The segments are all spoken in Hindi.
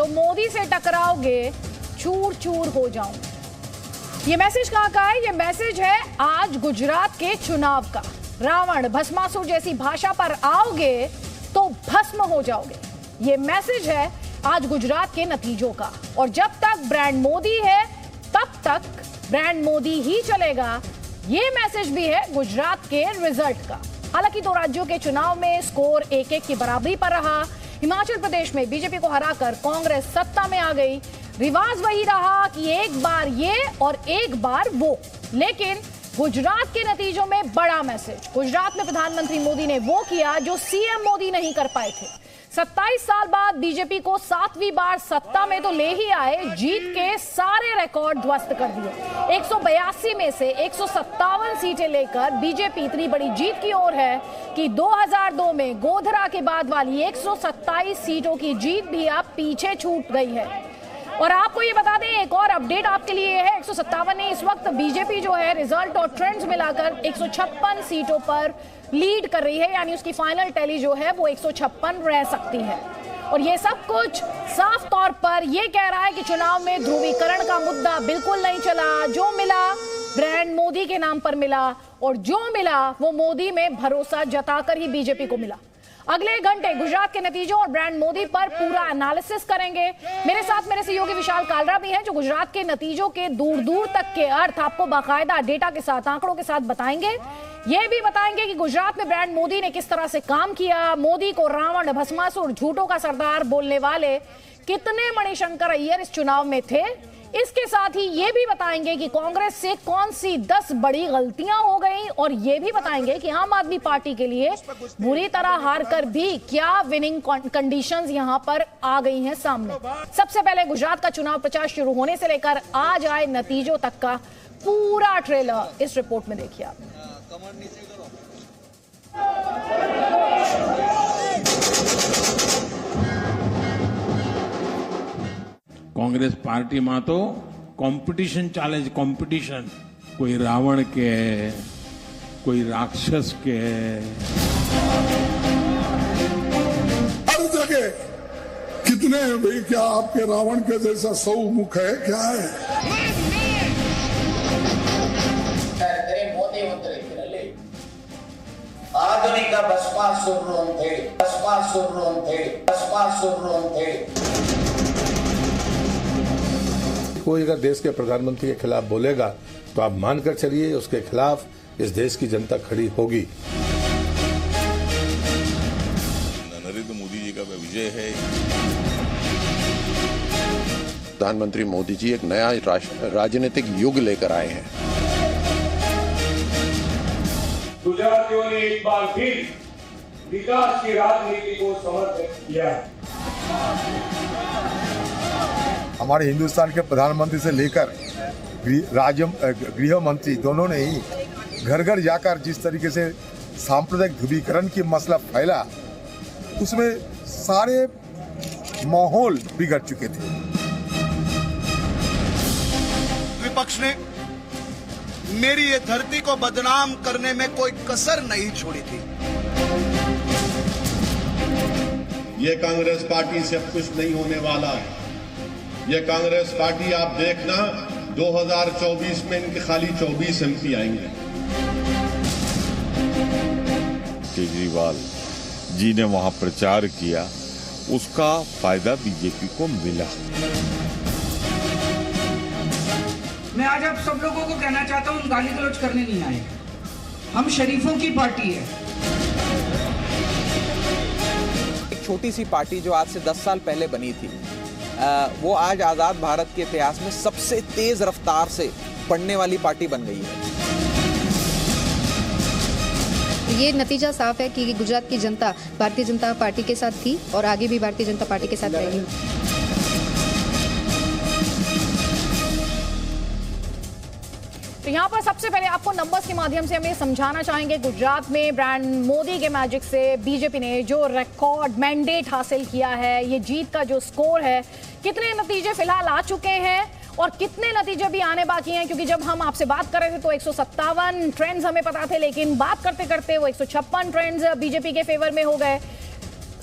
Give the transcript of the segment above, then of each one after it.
तो मोदी से टकराओगे, चूर चूर हो जाऊंगी। ये मैसेज कहाँ का है? ये मैसेज है आज गुजरात के चुनाव का। रावण भस्मासुर जैसी भाषा पर आओगे तो भस्म हो जाओगे। ये मैसेज है आज गुजरात के नतीजों का। और जब तक ब्रांड मोदी है तब तक ब्रांड मोदी ही चलेगा। ये मैसेज भी है गुजरात के रिजल्ट का। हालांकि 2 राज्यों के चुनाव में स्कोर 1-1 की बराबरी पर रहा। हिमाचल प्रदेश में बीजेपी को हराकर कांग्रेस सत्ता में आ गई। रिवाज वही रहा कि एक बार ये और एक बार वो। लेकिन गुजरात के नतीजों में बड़ा मैसेज। गुजरात में प्रधानमंत्री मोदी ने वो किया जो सीएम मोदी नहीं कर पाए थे। 27 साल बाद बीजेपी को 7वीं बार सत्ता में तो ले ही आए, जीत के सारे रिकॉर्ड ध्वस्त कर दिए। 182 में से 157 सीटें लेकर बीजेपी इतनी बड़ी जीत की ओर है कि 2002 में गोधरा के बाद वाली 127 सीटों की जीत भी अब पीछे छूट गई है। और आपको ये बता दें, एक और अपडेट आपके लिए है। 157 ने इस वक्त बीजेपी जो है रिजल्ट और ट्रेंड्स मिलाकर 156 सीटों पर लीड कर रही है, यानी उसकी फाइनल टैली जो है वो 156 रह सकती है। और ये सब कुछ साफ तौर पर ये कह रहा है कि चुनाव में ध्रुवीकरण का मुद्दा बिल्कुल नहीं चला। जो मिला ब्रांड मोदी के नाम पर मिला, और जो मिला वो मोदी में भरोसा जताकर ही बीजेपी को मिला। अगले घंटे गुजरात के नतीजों और ब्रांड मोदी पर पूरा एनालिसिस करेंगे। मेरे साथ मेरे सहयोगी विशाल कालरा भी हैं, जो गुजरात के नतीजों के दूर दूर तक के अर्थ आपको बाकायदा डेटा के साथ, आंकड़ों के साथ बताएंगे। ये भी बताएंगे कि गुजरात में ब्रांड मोदी ने किस तरह से काम किया। मोदी को रावण भस्मासुर झूठों का सरदार बोलने वाले कितने मणिशंकर अय्यर इस चुनाव में थे। इसके साथ ही ये भी बताएंगे कि कांग्रेस से कौन सी 10 बड़ी गलतियां हो गई, और ये भी बताएंगे कि आम आदमी पार्टी के लिए बुरी तरह हार कर भी क्या विनिंग कंडीशंस यहां पर आ गई हैं सामने। सबसे पहले गुजरात का चुनाव प्रचार शुरू होने से लेकर आज आए नतीजों तक का पूरा ट्रेलर इस रिपोर्ट में देखिए आप। कांग्रेस पार्टी में तो कॉम्पिटिशन चाले, कॉम्पिटिशन। कोई रावण के, कोई राक्षस के। हर जगह कितने हैं भाई? क्या आपके रावण के जैसा 100 मुख है? क्या है? आधुनिक भस्मासुर थे। कोई अगर देश के प्रधानमंत्री के खिलाफ बोलेगा तो आप मानकर चलिए उसके खिलाफ इस देश की जनता खड़ी होगी। नरेंद्र मोदी जी का विजय है। प्रधानमंत्री मोदी जी एक नया राजनीतिक युग लेकर आए हैं। गुजरातियों ने एक बार फिर विकास की राजनीति को समर्थित किया। हमारे हिंदुस्तान के प्रधानमंत्री से लेकर गृह मंत्री दोनों ने ही घर घर जाकर जिस तरीके से सांप्रदायिक ध्रुवीकरण की मसला फैला, उसमें सारे माहौल बिगड़ चुके थे। विपक्ष ने मेरी ये धरती को बदनाम करने में कोई कसर नहीं छोड़ी थी। ये कांग्रेस पार्टी से अब कुछ नहीं होने वाला है। ये कांग्रेस पार्टी आप देखना 2024 में इनके खाली 24 MP आएंगे। केजरीवाल जी ने वहां प्रचार किया, उसका फायदा बीजेपी को मिला। मैं आज आप सब लोगों को कहना चाहता हूं, गाली गलौज करने नहीं आए। हम शरीफों की पार्टी है। एक छोटी सी पार्टी जो आज से 10 साल पहले बनी थी, वो आज आजाद भारत के इतिहास में सबसे तेज रफ्तार से बढ़ने वाली पार्टी बन गई है। ये नतीजा साफ है कि गुजरात की जनता भारतीय जनता पार्टी के साथ थी और आगे भी भारतीय जनता पार्टी के साथ रहेगी। तो यहाँ पर सबसे पहले आपको नंबर्स के माध्यम से हम ये समझाना चाहेंगे, गुजरात में ब्रांड मोदी के मैजिक से बीजेपी ने जो रिकॉर्ड मैंडेट हासिल किया है, ये जीत का जो स्कोर है, कितने नतीजे फिलहाल आ चुके हैं और कितने नतीजे भी आने बाकी हैं। क्योंकि जब हम आपसे बात कर रहे थे तो 157 ट्रेंड्स हमें पता थे, लेकिन बात करते करते वो 156 ट्रेंड्स बीजेपी के फेवर में हो गए।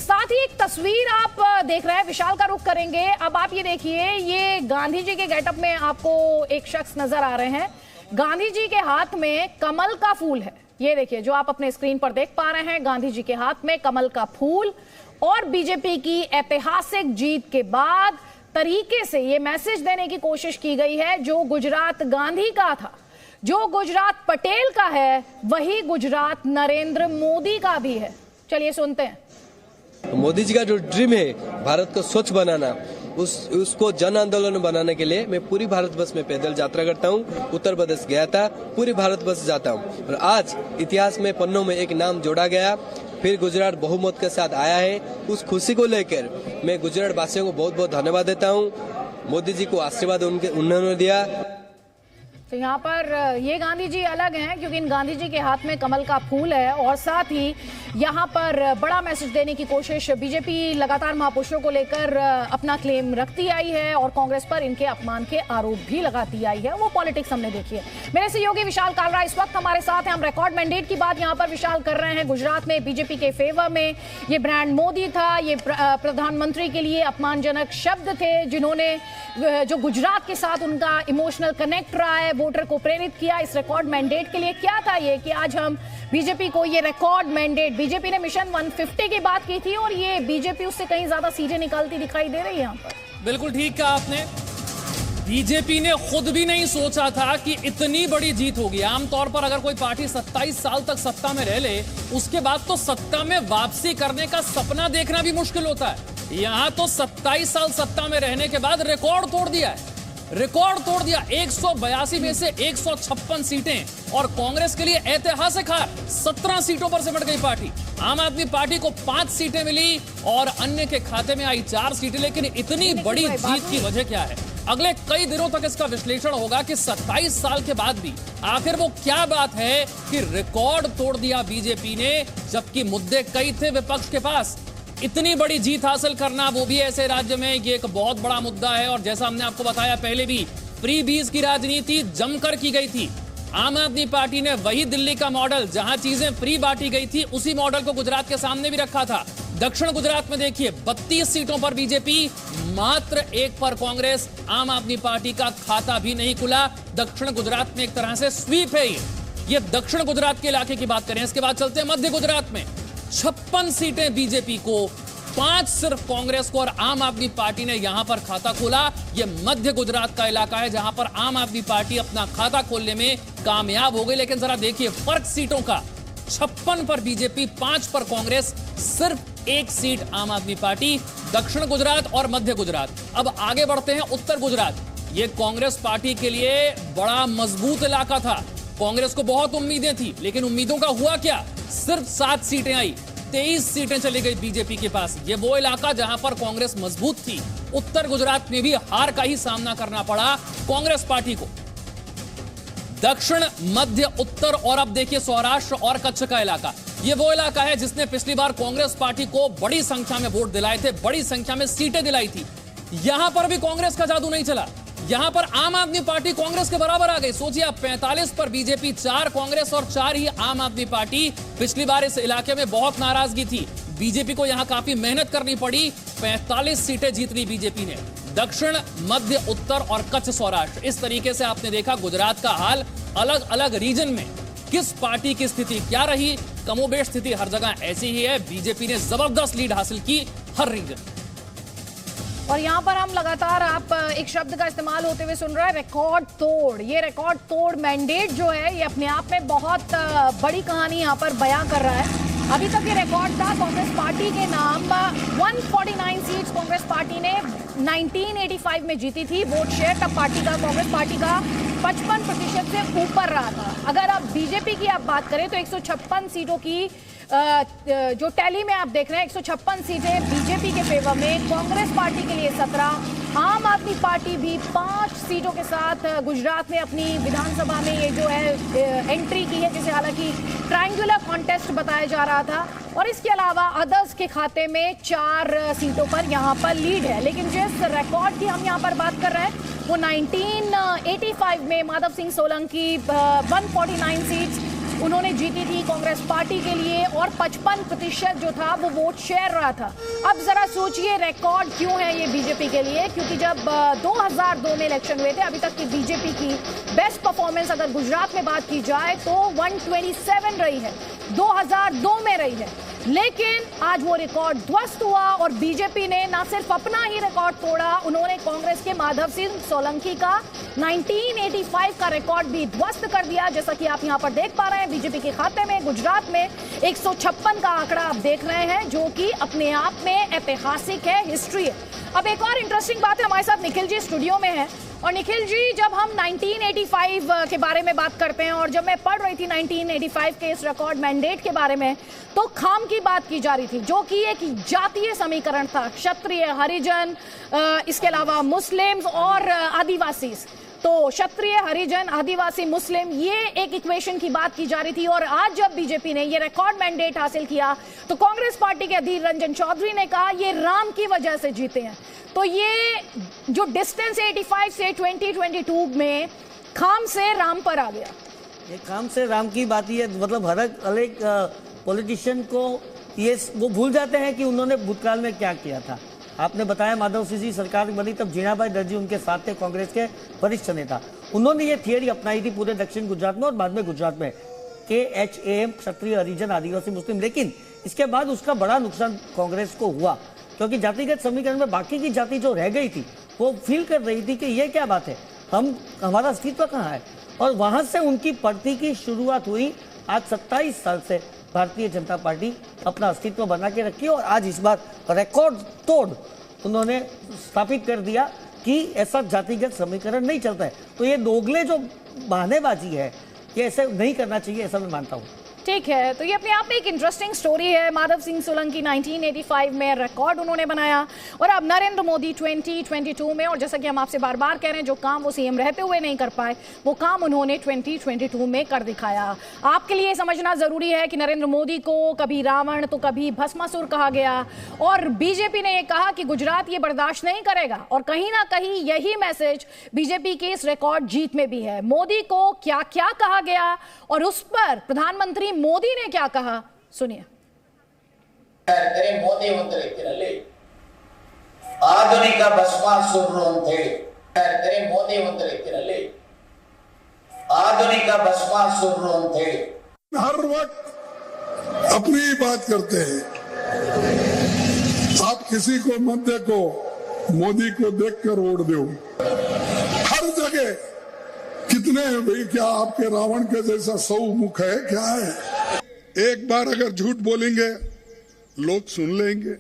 साथ ही एक तस्वीर आप देख रहे हैं, विशाल का रुख करेंगे। अब आप ये देखिए, ये गांधी जी के गेटअप में आपको एक शख्स नजर आ रहे हैं। गांधी जी के हाथ में कमल का फूल है। ये देखिए, जो आप अपने स्क्रीन पर देख पा रहे हैं, गांधी जी के हाथ में कमल का फूल। और बीजेपी की ऐतिहासिक जीत के बाद तरीके से ये मैसेज देने की कोशिश की गई है, जो गुजरात गांधी का था, जो गुजरात पटेल का है, वही गुजरात नरेंद्र मोदी का भी है। चलिए सुनते हैं। मोदी जी का जो ड्रीम है भारत को स्वच्छ बनाना, उसको जन आंदोलन बनाने के लिए मैं पूरी भारत वर्ष में पैदल यात्रा करता हूँ। उत्तर प्रदेश गया था, पूरी भारत वर्ष जाता हूँ और आज इतिहास में पन्नों में एक नाम जोड़ा गया। फिर गुजरात बहुमत के साथ आया है। उस खुशी को लेकर मैं गुजरात वासियों को बहुत बहुत धन्यवाद देता हूँ। मोदी जी को आशीर्वाद उन्होंने दिया। तो यहाँ पर ये गांधी जी अलग हैं, क्योंकि इन गांधी जी के हाथ में कमल का फूल है। और साथ ही यहाँ पर बड़ा मैसेज देने की कोशिश बीजेपी लगातार महापुरुषों को लेकर अपना क्लेम रखती आई है और कांग्रेस पर इनके अपमान के आरोप भी लगाती आई है। वो पॉलिटिक्स हमने देखी है। मेरे सहयोगी विशाल कालरा इस वक्त हमारे साथ हैं। हम रिकॉर्ड मैंडेट की बात यहाँ पर विशाल कर रहे हैं। गुजरात में बीजेपी के फेवर में ये ब्रांड मोदी था, ये प्रधानमंत्री के लिए अपमानजनक शब्द थे, जिन्होंने जो गुजरात के साथ उनका इमोशनल कनेक्ट रहा है, वोटर को प्रेरित किया। इस रिकॉर्ड मैंडेट के लिए क्या था ये कि आज हम बीजेपी को ये रिकॉर्ड मैंडेट, बीजेपी ने मिशन 150 की बात की थी और ये बीजेपी उससे कहीं ज्यादा सीधे निकलती दिखाई दे रही है यहाँ पर। बिल्कुल ठीक कहा आपने। बीजेपी ने खुद भी नहीं सोचा था कि इतनी बड़ी जीत होगी। आमतौर पर अगर कोई पार्टी 27 साल तक सत्ता में रह ले, उसके बाद तो सत्ता में वापसी करने का सपना देखना भी मुश्किल होता है। यहां तो 27 साल सत्ता में रहने के बाद रिकॉर्ड तोड़ दिया है। रिकॉर्ड तोड़ दिया। 182 में से 156 सीटें और कांग्रेस के लिए ऐतिहासिक हार। 17 सीटों पर सिमट गई पार्टी। आम आदमी पार्टी को 5 सीटें मिली और अन्य के खाते में आई 4 सीटें। लेकिन इतनी बड़ी जीत की वजह क्या है? अगले कई दिनों तक इसका विश्लेषण होगा कि 27 साल के बाद भी आखिर वो क्या बात है कि रिकॉर्ड तोड़ दिया बीजेपी ने, जबकि मुद्दे कई थे विपक्ष के पास। इतनी बड़ी जीत हासिल करना, वो भी ऐसे राज्य में, ये एक बहुत बड़ा मुद्दा है। और जैसा हमने आपको बताया पहले भी, फ्रीबीज की राजनीति जमकर की गई थी। आम आदमी पार्टी ने वही दिल्ली का मॉडल, जहां चीजें फ्री बांटी गई थी, उसी मॉडल को गुजरात के सामने भी रखा था। दक्षिण गुजरात में देखिए, 32 सीटों पर बीजेपी, मात्र 1 पर कांग्रेस। आम आदमी पार्टी का खाता भी नहीं खुला। दक्षिण गुजरात में एक तरह से स्वीप है ये दक्षिण गुजरात के इलाके की बात करें। इसके बाद चलते हैं मध्य गुजरात में। 56 सीटें बीजेपी को, 5 सिर्फ कांग्रेस को और आम आदमी पार्टी ने यहां पर खाता खोला। यह मध्य गुजरात का इलाका है जहां पर आम आदमी पार्टी अपना खाता खोलने में कामयाब हो गई। लेकिन जरा देखिए फर्क सीटों का, 56 पर बीजेपी, 5 पर कांग्रेस, सिर्फ 1 सीट आम आदमी पार्टी। दक्षिण गुजरात और मध्य गुजरात। अब आगे बढ़ते हैं उत्तर गुजरात। यह कांग्रेस पार्टी के लिए बड़ा मजबूत इलाका था। कांग्रेस को बहुत उम्मीदें थी, लेकिन उम्मीदों का हुआ क्या? सिर्फ 7 सीटें आई, 23 सीटें चली गई बीजेपी के पास। ये वो इलाका जहां पर कांग्रेस मजबूत थी। उत्तर गुजरात में भी हार का ही सामना करना पड़ा कांग्रेस पार्टी को। दक्षिण, मध्य, उत्तर और अब देखिए सौराष्ट्र और कच्छ का इलाका। ये वो इलाका है जिसने पिछली बार कांग्रेस पार्टी को बड़ी संख्या में वोट दिलाए थे, बड़ी संख्या में सीटें दिलाई थी। यहां पर भी कांग्रेस का जादू नहीं चला। यहां पर आम आदमी पार्टी कांग्रेस के बराबर आ गई। सोचिए आप, 45 पर बीजेपी, 4 कांग्रेस और 4 ही आम आदमी पार्टी। पिछली बार इस इलाके में बहुत नाराजगी थी। बीजेपी को यहां काफी मेहनत करनी पड़ी। 45 सीटें जीत ली बीजेपी ने। दक्षिण, मध्य, उत्तर और कच्छ, सौराष्ट्र। इस तरीके से आपने देखा गुजरात का हाल। अलग अलग रीजन में किस पार्टी की स्थिति क्या रही, कमोबेश स्थिति हर जगह ऐसी ही है। बीजेपी ने जबरदस्त लीड हासिल की हर रीजन। और यहाँ पर हम लगातार, आप एक शब्द का इस्तेमाल होते हुए सुन रहे हैं, रिकॉर्ड तोड़। ये रिकॉर्ड तोड़ मैंडेट जो है, ये अपने आप में बहुत बड़ी कहानी यहाँ पर बयां कर रहा है। अभी तक ये रिकॉर्ड था कांग्रेस पार्टी के नाम। 149 सीट्स कांग्रेस पार्टी ने 1985 में जीती थी। वोट शेयर तब पार्टी का, कांग्रेस पार्टी का 55% से ऊपर रहा था। अगर आप बीजेपी की आप बात करें तो 156 सीटों की जो टैली में आप देख रहे हैं, 156 सीटें बीजेपी के फेवर में, कांग्रेस पार्टी के लिए 17। आम आदमी पार्टी भी 5 सीटों के साथ गुजरात में अपनी विधानसभा में ये जो है एंट्री की है, जिसे हालांकि ट्रायंगुलर कॉन्टेस्ट बताया जा रहा था। और इसके अलावा अदर्स के खाते में 4 सीटों पर यहाँ पर लीड है। लेकिन जिस रिकॉर्ड की हम यहाँ पर बात कर रहे हैं, वो 1985 में माधव सिंह सोलंकी 149 सीट्स उन्होंने जीती थी कांग्रेस पार्टी के लिए और 55% जो था वो वोट शेयर रहा था। अब जरा सोचिए रिकॉर्ड क्यों है ये बीजेपी के लिए, क्योंकि जब 2002 में इलेक्शन हुए थे अभी तक की बीजेपी की बेस्ट परफॉर्मेंस अगर गुजरात में बात की जाए तो 127 रही है, 2002 में रही है। लेकिन आज वो रिकॉर्ड ध्वस्त हुआ और बीजेपी ने ना सिर्फ अपना ही रिकॉर्ड तोड़ा, उन्होंने कांग्रेस के माधव सिंह सोलंकी का 1985 का रिकॉर्ड भी ध्वस्त कर दिया। जैसा कि आप यहां पर देख पा रहे हैं बीजेपी के खाते में गुजरात में 156 का आंकड़ा आप देख रहे हैं, जो कि अपने आप में ऐतिहासिक है, हिस्ट्री है। अब एक और इंटरेस्टिंग बात है, हमारे साथ निखिल जी स्टूडियो में है। और निखिल जी, जब हम 1985 के बारे में बात करते हैं और जब मैं पढ़ रही थी 1985 के इस रिकॉर्ड मैंडेट के बारे में, तो खाम की बात की जा रही थी, जो कि एक जातीय समीकरण था, क्षत्रिय, हरिजन, इसके अलावा मुस्लिम्स और आदिवासी। तो क्षत्रिय, हरिजन, आदिवासी, मुस्लिम, ये एक इक्वेशन की बात की जा रही थी। और आज जब बीजेपी ने ये रिकॉर्ड मैंडेट हासिल किया तो कांग्रेस पार्टी के अधीर रंजन चौधरी ने कहा ये राम की वजह से जीते हैं। तो ये जो डिस्टेंस 85 से 2022 में खाम से राम पर आ गया। ये खाम से राम की बात ही है, मतलब हर एक पॉलिटिशियन को ये वो भूल जाते हैं कि उन्होंने भूतकाल में क्या किया था। आपने बताया माधव सिंह जी सरकार बनी तब जीणाभाई दर्जी उनके साथ थे, कांग्रेस के वरिष्ठ नेता। उन्होंने ये थियरी अपनाई थी पूरे दक्षिण गुजरात में और बाद में गुजरात में KHAM, क्षत्रिय, हरिजन, आदिवासी, मुस्लिम। लेकिन इसके बाद उसका बड़ा नुकसान कांग्रेस को हुआ, क्योंकि जातिगत समीकरण में बाकी की जाति जो रह गई थी वो फील कर रही थी कि ये क्या बात है, हमारा अस्तित्व कहाँ है। और वहां से उनकी पड़ती की शुरुआत हुई। आज 27 साल से भारतीय जनता पार्टी अपना अस्तित्व बना के रखी और आज इस बार रिकॉर्ड तोड़ उन्होंने स्थापित कर दिया कि ऐसा जातिगत समीकरण नहीं चलता है। तो ये दोगले जो बहानेबाजी है, ये ऐसे नहीं करना चाहिए, ऐसा मैं मानता हूँ। ठीक है, तो ये अपने आप में एक इंटरेस्टिंग स्टोरी है। माधव सिंह सोलंकी 1985 में रिकॉर्ड उन्होंने बनाया और अब नरेंद्र मोदी 2022 में, और जैसा कि हम आपसे बार बार कह रहे हैं, जो काम वो सीएम रहते हुए नहीं कर पाए वो काम उन्होंने 2022 में कर दिखाया। आपके लिए समझना जरूरी है कि नरेंद्र मोदी को कभी रावण तो कभी भस्मासुर कहा गया और बीजेपी ने यह कहा कि गुजरात ये बर्दाश्त नहीं करेगा। और कहीं ना कहीं यही मैसेज बीजेपी की इस रिकॉर्ड जीत में भी है। मोदी को क्या क्या कहा गया और उस पर प्रधानमंत्री मोदी ने क्या कहा, सुनिए। मोदी मंत्री आधुनिक भस्मासुर मोदी मंत्री आधुनिक भस्मासुर थे। हर वक्त अपनी ही बात करते हैं। आप किसी को मत देखो, मोदी को देखकर वोट दो। हर जगह कितने हैं भाई, क्या आपके रावण के जैसा 100 मुख है, क्या है? एक बार अगर झूठ बोलेंगे लोग सुन लेंगे,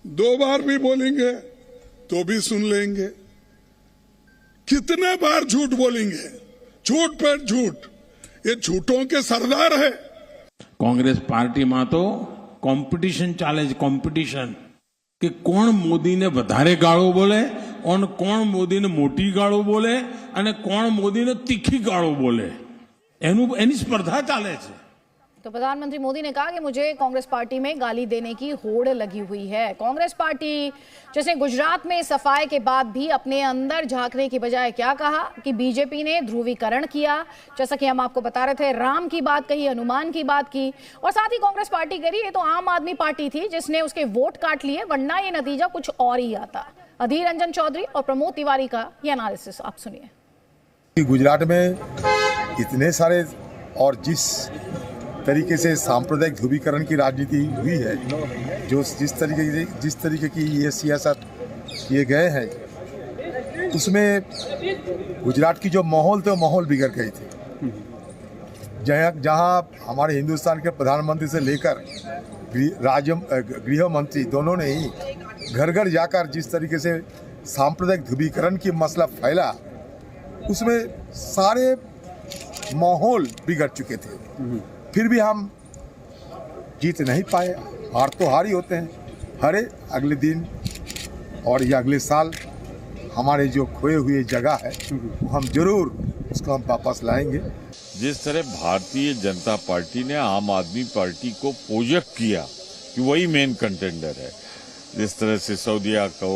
2 बार भी बोलेंगे तो भी सुन लेंगे। कितने बार झूठ बोलेंगे, झूठ पर झूठ, ये झूठों के सरदार है। कांग्रेस पार्टी में तो कॉम्पिटिशन चाले, कॉम्पिटिशन કે કોણ મોદીને વધારે ગાળો બોલે અને કોણ મોદીને મોટી ગાળો બોલે અને કોણ મોદીને તીખી ગાળો બોલે, એની સ્પર્ધા ચાલે છે। तो प्रधानमंत्री मोदी ने कहा कि मुझे कांग्रेस पार्टी में गाली देने की होड़ लगी हुई है। कांग्रेस पार्टी जिसने गुजरात में सफाई के बाद भी अपने अंदर झांकने की बजाय क्या कहा कि बीजेपी ने ध्रुवीकरण किया, जैसा कि हम आपको बता रहे थे, राम की बात कही, हनुमान की बात की। और साथ ही कांग्रेस पार्टी करी ये तो आम आदमी पार्टी थी जिसने उसके वोट काट लिए, वरना ये नतीजा कुछ और ही आता। अधीर रंजन चौधरी और प्रमोद तिवारी का ये एनालिसिस आप सुनिए। गुजरात में इतने सारे और जिस तरीके से सांप्रदायिक ध्रुवीकरण की राजनीति हुई है, जो जिस तरीके की ये सियासत किए गए हैं, उसमें गुजरात की जो माहौल थे वो माहौल बिगड़ गई थी। जहां हमारे हिंदुस्तान के प्रधानमंत्री से लेकर गृह मंत्री दोनों ने ही घर घर जाकर जिस तरीके से सांप्रदायिक ध्रुवीकरण की मसला फैला, उसमें सारे माहौल बिगड़ चुके थे। फिर भी हम जीत नहीं पाए। हार तो हार ही होते हैं। हरे अगले दिन और ये अगले साल हमारे जो खोए हुए जगह है वो हम जरूर उसको हम वापस लाएंगे। जिस तरह भारतीय जनता पार्टी ने आम आदमी पार्टी को प्रोजेक्ट किया कि वही मेन कंटेंडर है, जिस तरह सिसोदिया को,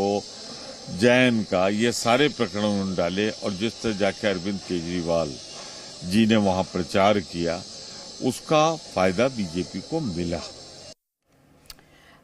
जैन का, ये सारे प्रकरण उन्होंने डाले और जिस तरह जाके अरविंद केजरीवाल जी ने वहां प्रचार किया, उसका फायदा बीजेपी को मिला।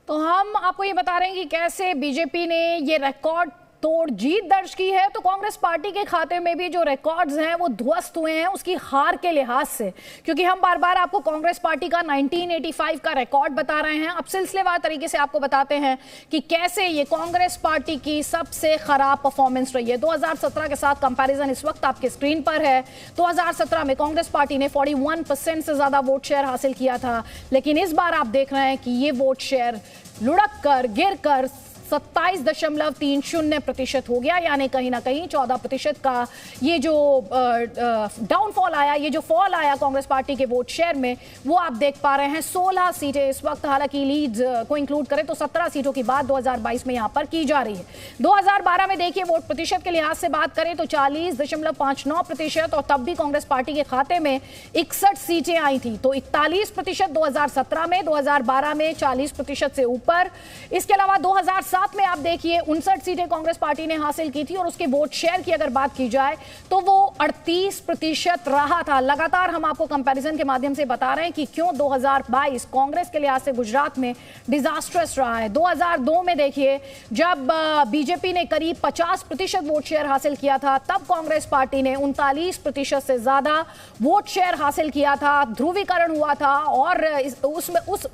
तो हम आपको ये बता रहे हैं कि कैसे बीजेपी ने ये रिकॉर्ड तोड़ जीत दर्ज की है। तो कांग्रेस पार्टी के खाते में भी जो रिकॉर्ड्स हैं वो ध्वस्त हुए हैं उसकी हार के लिहाज से, क्योंकि हम बार बार आपको कांग्रेस पार्टी का 1985 का रिकॉर्ड बता रहे हैं। अब सिलसिलेवार तरीके से आपको बताते हैं कि कैसे ये कांग्रेस पार्टी की सबसे खराब परफॉर्मेंस रही है। 2017 के साथ कंपैरिजन इस वक्त आपके स्क्रीन पर है। 2017 में कांग्रेस पार्टी ने 41% से ज्यादा वोट शेयर हासिल किया था, लेकिन इस बार आप देख रहे हैं कि ये वोट शेयर लुढ़क कर गिर कर 27.30% हो गया, यानी कहीं ना कहीं 14% का ये जो डाउनफॉल आया, ये जो फॉल आया कांग्रेस पार्टी के वोट शेयर में, वो आप देख पा रहे हैं। 16 सीटें इस वक्त, हालांकि लीड्स को इंक्लूड करें तो 17 सीटों की बात 2022 में यहां पर की जा रही है। 2012 में देखिए वोट प्रतिशत के लिहाज से बात करें तो 40.59%, और तब भी कांग्रेस पार्टी के खाते में 61 सीटें आई थी। तो 41% 2017 में, 2012 में 40% से ऊपर। इसके अलावा 2007 में आप देखिए 59 सीटें कांग्रेस पार्टी ने हासिल की थी, और उसके वोट शेयर की अगर बात की जाए तो वो 38% रहा था। लगातार हम आपको कंपैरिजन के माध्यम से बता रहे हैं कि क्यों 2022 कांग्रेस के लिहाज से गुजरात में डिजास्ट्रस रहा है। 2002 में देखिए जब बीजेपी ने करीब 50% वोट शेयर हासिल किया था, तब कांग्रेस पार्टी ने 39% से ज्यादा वोट शेयर हासिल किया था, ध्रुवीकरण हुआ था, और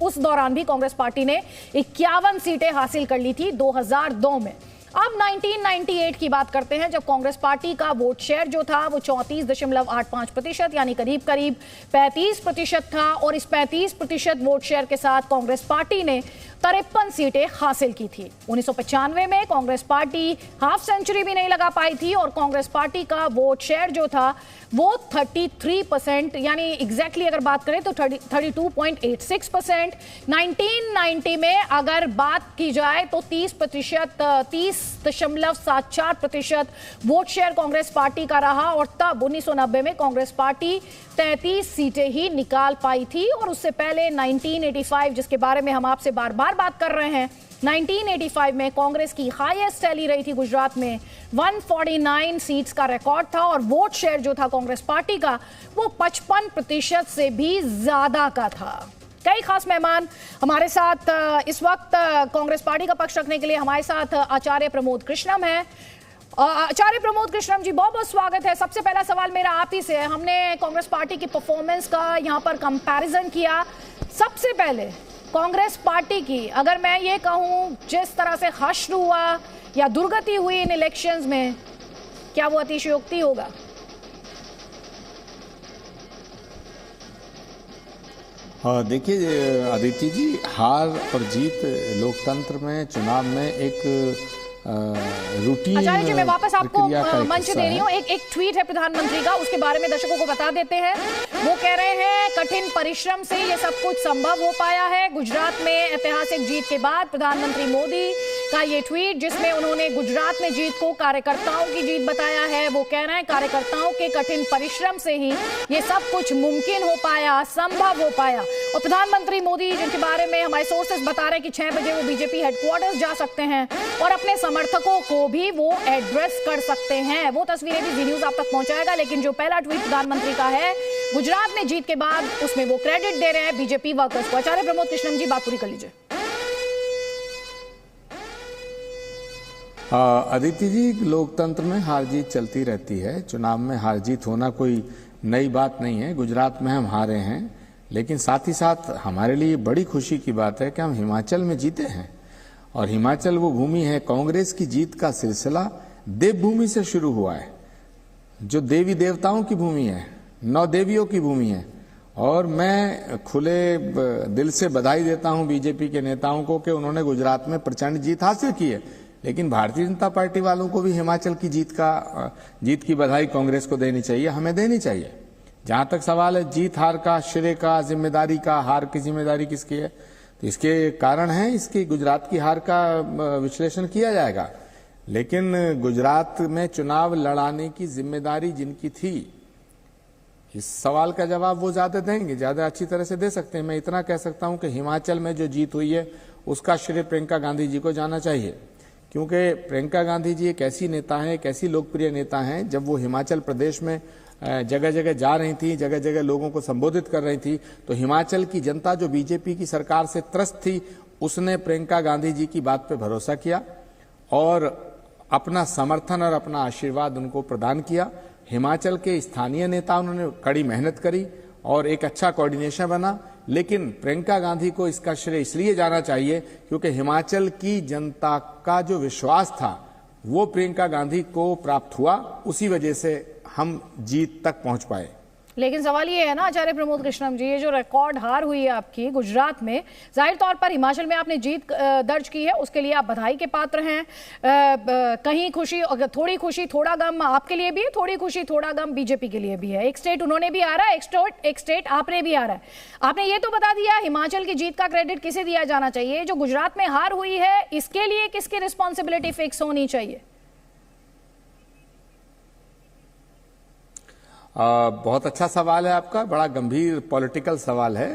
उस दौरान भी कांग्रेस पार्टी ने 51 सीटें हासिल कर ली थी 2002 में। अब 1998 की बात करते हैं, जब कांग्रेस पार्टी का वोट शेयर जो था वो 34.85% यानी करीब करीब 35% था, और इस 35% वोट शेयर के साथ कांग्रेस पार्टी ने 53 सीटें हासिल की थी। 1995 में कांग्रेस पार्टी हाफ सेंचुरी भी नहीं लगा पाई थी, और कांग्रेस पार्टी का वोट शेयर जो था वो 33% यानी एग्जैक्टली अगर बात करें तो 32.86%। 1990 में अगर बात की जाए तो 30.74% वोट शेयर कांग्रेस पार्टी का रहा, और तब 1990 में कांग्रेस पार्टी 33 सीटें ही निकाल पाई थी। और उससे पहले 1985, जिसके बारे में हम आपसे बार बार बात कर रहे हैं, 1985 में कांग्रेस की हाईएस्ट रैली रही थी गुजरात में, 149 सीट्स का रिकॉर्ड था, और वोट शेयर जो था कांग्रेस पार्टी का वो 55% से भी ज्यादा का था। कई खास मेहमान हमारे साथ इस वक्त कांग्रेस पार्टी का पक्ष रखने के लिए हमारे साथ आचार्य प्रमोद कृष्णम है। आचार्य प्रमोद कृष्णम जी, बहुत बहुत स्वागत है। सबसे पहला सवाल मेरा आप ही से है। हमने कांग्रेस पार्टी की परफॉर्मेंस का यहाँ पर कंपैरिजन किया। सबसे पहले कांग्रेस पार्टी की अगर मैं ये कहूँ जिस तरह से हश्र हुआ या दुर्गति हुई इन इलेक्शंस में, क्या वो अतिशयोक्ति होगा? देखिए आदित्य जी, हार और जीत लोकतंत्र में, चुनाव में एक रूटीन। आचार्य जी, मैं वापस आपको मंच दे रही हूँ। एक ट्वीट है प्रधानमंत्री का, उसके बारे में दर्शकों को बता देते हैं। वो कह रहे हैं कठिन परिश्रम से ये सब कुछ संभव हो पाया है। गुजरात में ऐतिहासिक जीत के बाद प्रधानमंत्री मोदी का ये ट्वीट, जिसमें उन्होंने गुजरात में जीत को कार्यकर्ताओं की जीत बताया है। वो कह रहे हैं कार्यकर्ताओं के कठिन परिश्रम से ही ये सब कुछ मुमकिन हो पाया, संभव हो पाया। और प्रधानमंत्री मोदी, जिनके बारे में हमारे सोर्सेस बता रहे हैं कि 6 बजे वो बीजेपी हेडक्वार्टर्स जा सकते हैं और अपने समर्थकों को भी वो एड्रेस कर सकते हैं। वो तस्वीरें भी जी न्यूज आप तक पहुंचाएगा। लेकिन जो पहला ट्वीट प्रधानमंत्री का है गुजरात में जीत के बाद, उसमें वो क्रेडिट दे रहे हैं बीजेपी वर्कर्स को। आचार्य प्रमोद कृष्णम जी, बात पूरी कर लीजिए। आदित्य जी, लोकतंत्र में हार जीत चलती रहती है। चुनाव में हार जीत होना कोई नई बात नहीं है। गुजरात में हम हारे हैं, लेकिन साथ ही साथ हमारे लिए बड़ी खुशी की बात है कि हम हिमाचल में जीते हैं। और हिमाचल वो भूमि है, कांग्रेस की जीत का सिलसिला देवभूमि से शुरू हुआ है, जो देवी देवताओं की भूमि है, 9 देवियों की भूमि है। और मैं खुले दिल से बधाई देता हूं बीजेपी के नेताओं को कि उन्होंने गुजरात में प्रचंड जीत हासिल की है। लेकिन भारतीय जनता पार्टी वालों को भी हिमाचल की जीत की बधाई कांग्रेस को देनी चाहिए, हमें देनी चाहिए। जहां तक सवाल है जीत हार का, श्रेय का, जिम्मेदारी का, हार की जिम्मेदारी किसकी है, तो इसके कारण है, इसकी गुजरात की हार का विश्लेषण किया जाएगा। लेकिन गुजरात में चुनाव लड़ाने की जिम्मेदारी जिनकी थी, इस सवाल का जवाब वो ज्यादा देंगे, ज्यादा अच्छी तरह से दे सकते हैं। मैं इतना कह सकता हूं कि हिमाचल में जो जीत हुई है उसका श्रेय प्रियंका गांधी जी को जाना चाहिए, क्योंकि प्रियंका गांधी जी एक ऐसी नेता हैं, एक ऐसी लोकप्रिय नेता हैं, जब वो हिमाचल प्रदेश में जगह जगह जा रही थी, जगह जगह लोगों को संबोधित कर रही थी, तो हिमाचल की जनता जो बीजेपी की सरकार से त्रस्त थी, उसने प्रियंका गांधी जी की बात पे भरोसा किया और अपना समर्थन और अपना आशीर्वाद उनको प्रदान किया। हिमाचल के स्थानीय नेताओं ने कड़ी मेहनत करी और एक अच्छा कोऑर्डिनेशन बना, लेकिन प्रियंका गांधी को इसका श्रेय इसलिए जाना चाहिए क्योंकि हिमाचल की जनता का जो विश्वास था वो प्रियंका गांधी को प्राप्त हुआ, उसी वजह से हम जीत तक पहुंच पाए। लेकिन सवाल ये है ना आचार्य प्रमोद कृष्णम जी, ये जो रिकॉर्ड हार हुई है आपकी गुजरात में, जाहिर तौर पर हिमाचल में आपने जीत दर्ज की है, उसके लिए आप बधाई के पात्र हैं। कहीं खुशी, थोड़ी खुशी थोड़ा गम आपके लिए भी है, थोड़ी खुशी थोड़ा गम बीजेपी के लिए भी है। एक स्टेट उन्होंने भी आ रहा है, एक स्टेट आपने भी आ रहा है। आपने ये तो बता दिया हिमाचल की जीत का क्रेडिट किसे दिया जाना चाहिए, जो गुजरात में हार हुई है इसके लिए किसकी रिस्पॉन्सिबिलिटी फिक्स होनी चाहिए? बहुत अच्छा सवाल है आपका, बड़ा गंभीर पॉलिटिकल सवाल है।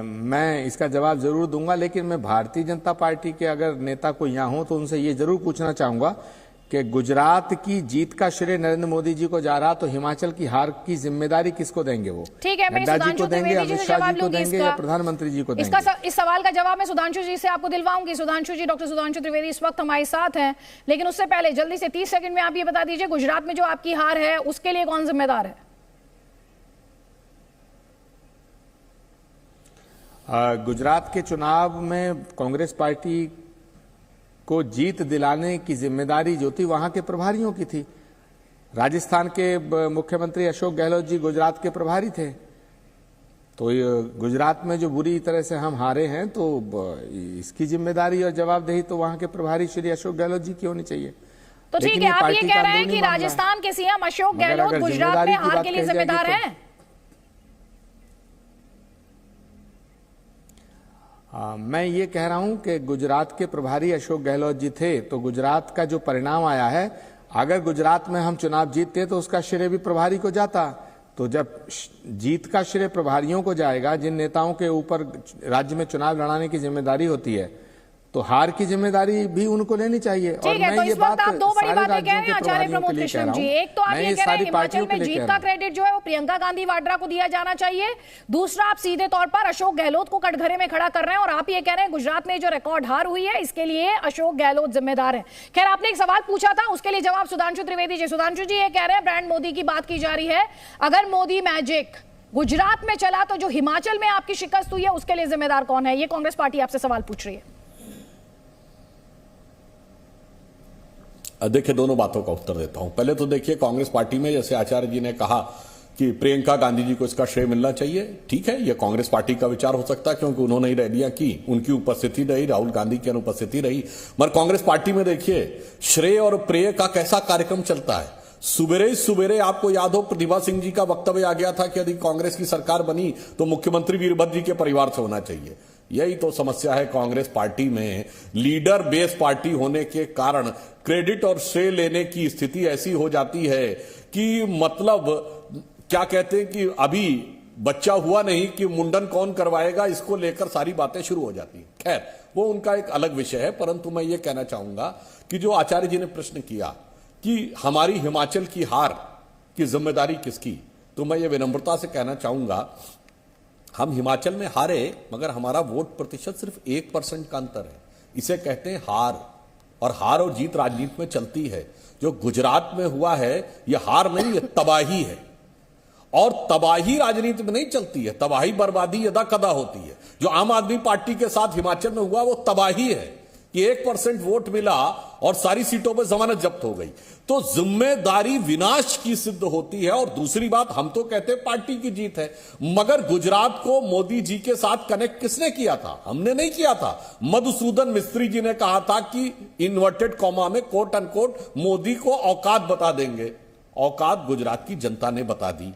मैं इसका जवाब जरूर दूंगा, लेकिन मैं भारतीय जनता पार्टी के अगर नेता कोई यहाँ हो तो उनसे ये जरूर पूछना चाहूंगा कि गुजरात की जीत का श्रेय नरेंद्र मोदी जी को जा रहा, तो हिमाचल की हार की जिम्मेदारी किसको देंगे? वो ठीक है, नड्डा जी को देंगे, अमित शाह जी को देंगे या प्रधानमंत्री जी को देंगे? इस सवाल का जवाब मैं सुधांशु जी से आपको दिलवाऊंगी। सुधांशु जी, डॉक्टर सुधांशु त्रिवेदी इस वक्त हमारे साथ हैं, लेकिन उससे पहले जल्दी से 30 सेकंड में आप ये बता दीजिए गुजरात में जो आपकी हार है उसके लिए कौन जिम्मेदार है? गुजरात के चुनाव में कांग्रेस पार्टी को जीत दिलाने की जिम्मेदारी जो थी वहां के प्रभारियों की थी। राजस्थान के मुख्यमंत्री अशोक गहलोत जी गुजरात के प्रभारी थे, तो गुजरात में जो बुरी तरह से हम हारे हैं तो इसकी जिम्मेदारी और जवाबदेही तो वहां के प्रभारी श्री अशोक गहलोत जी की होनी चाहिए। तो ठीक है, आप ये कह रहे हैं कि राजस्थान के सीएम अशोक गहलोत गुजरात में हार के लिए जिम्मेदार हैं? मैं ये कह रहा हूं कि गुजरात के प्रभारी अशोक गहलोत जी थे, तो गुजरात का जो परिणाम आया है, अगर गुजरात में हम चुनाव जीतते तो उसका श्रेय भी प्रभारी को जाता। तो जब जीत का श्रेय प्रभारियों को जाएगा, जिन नेताओं के ऊपर राज्य में चुनाव लड़ाने की जिम्मेदारी होती है, तो हार की जिम्मेदारी भी उनको लेनी चाहिए। और मैं ये बात आप दो बड़ी बातें कह रहे हैं आचार्य प्रमोद कृष्णम जी। एक तो आप ये कह रहे हैं हिमाचल में जीत का क्रेडिट जो है वो प्रियंका गांधी वाड्रा को दिया जाना चाहिए, दूसरा आप सीधे तौर पर अशोक गहलोत को कटघरे में खड़ा कर रहे हैं, और आप ये कह रहे हैं गुजरात में जो रिकॉर्ड हार हुई है इसके लिए अशोक गहलोत जिम्मेदार है। खैर, आपने एक सवाल पूछा था, उसके लिए जवाब सुधांशु त्रिवेदी जी। सुधांशु जी ये कह रहे हैं ब्रांड मोदी की बात की जा रही है, अगर मोदी मैजिक गुजरात में चला तो जो हिमाचल में आपकी शिकस्त हुई है उसके लिए जिम्मेदार कौन है? ये कांग्रेस पार्टी आपसे सवाल पूछ रही है। देखिए, दोनों बातों का उत्तर देता हूं। पहले तो देखिए, कांग्रेस पार्टी में जैसे आचार्य जी ने कहा कि प्रियंका गांधी जी को इसका श्रेय मिलना चाहिए, ठीक है, यह कांग्रेस पार्टी का विचार हो सकता है क्योंकि उन्होंने ही रैलियां की, उनकी उपस्थिति रही, राहुल गांधी की अनुपस्थिति रही। मगर कांग्रेस पार्टी में देखिए श्रेय और प्रेय का कैसा कार्यक्रम चलता है। सुबेरे आपको याद हो प्रतिभा सिंह जी का वक्तव्य आ गया था कि यदि कांग्रेस की सरकार बनी तो मुख्यमंत्री वीरभद्र जी के परिवार से होना चाहिए। यही तो समस्या है कांग्रेस पार्टी में, लीडर बेस पार्टी होने के कारण क्रेडिट और श्रेय लेने की स्थिति ऐसी हो जाती है कि मतलब क्या कहते हैं कि अभी बच्चा हुआ नहीं कि मुंडन कौन करवाएगा, इसको लेकर सारी बातें शुरू हो जाती हैं। खैर, वो उनका एक अलग विषय है, परंतु मैं ये कहना चाहूंगा कि जो आचार्य जी ने प्रश्न किया कि हमारी हिमाचल की हार की जिम्मेदारी किसकी, तो मैं ये विनम्रता से कहना चाहूंगा हम हिमाचल में हारे, मगर हमारा वोट प्रतिशत सिर्फ 1% का अंतर है। इसे कहते हैं हार, और हार और जीत राजनीति में चलती है। जो गुजरात में हुआ है यह हार नहीं, यह तबाही है, और तबाही राजनीति में नहीं चलती है। तबाही बर्बादी यदा कदा होती है। जो आम आदमी पार्टी के साथ हिमाचल में हुआ वो तबाही है कि 1% वोट मिला और सारी सीटों पर जमानत जब्त हो गई। तो जिम्मेदारी विनाश की सिद्ध होती है। और दूसरी बात, हम तो कहते हैं पार्टी की जीत है, मगर गुजरात को मोदी जी के साथ कनेक्ट किसने किया था? हमने नहीं किया था। मधुसूदन मिस्त्री जी ने कहा था कि इन्वर्टेड कॉमा में कोट अनकोट मोदी को औकात बता देंगे। औकात गुजरात की जनता ने बता दी।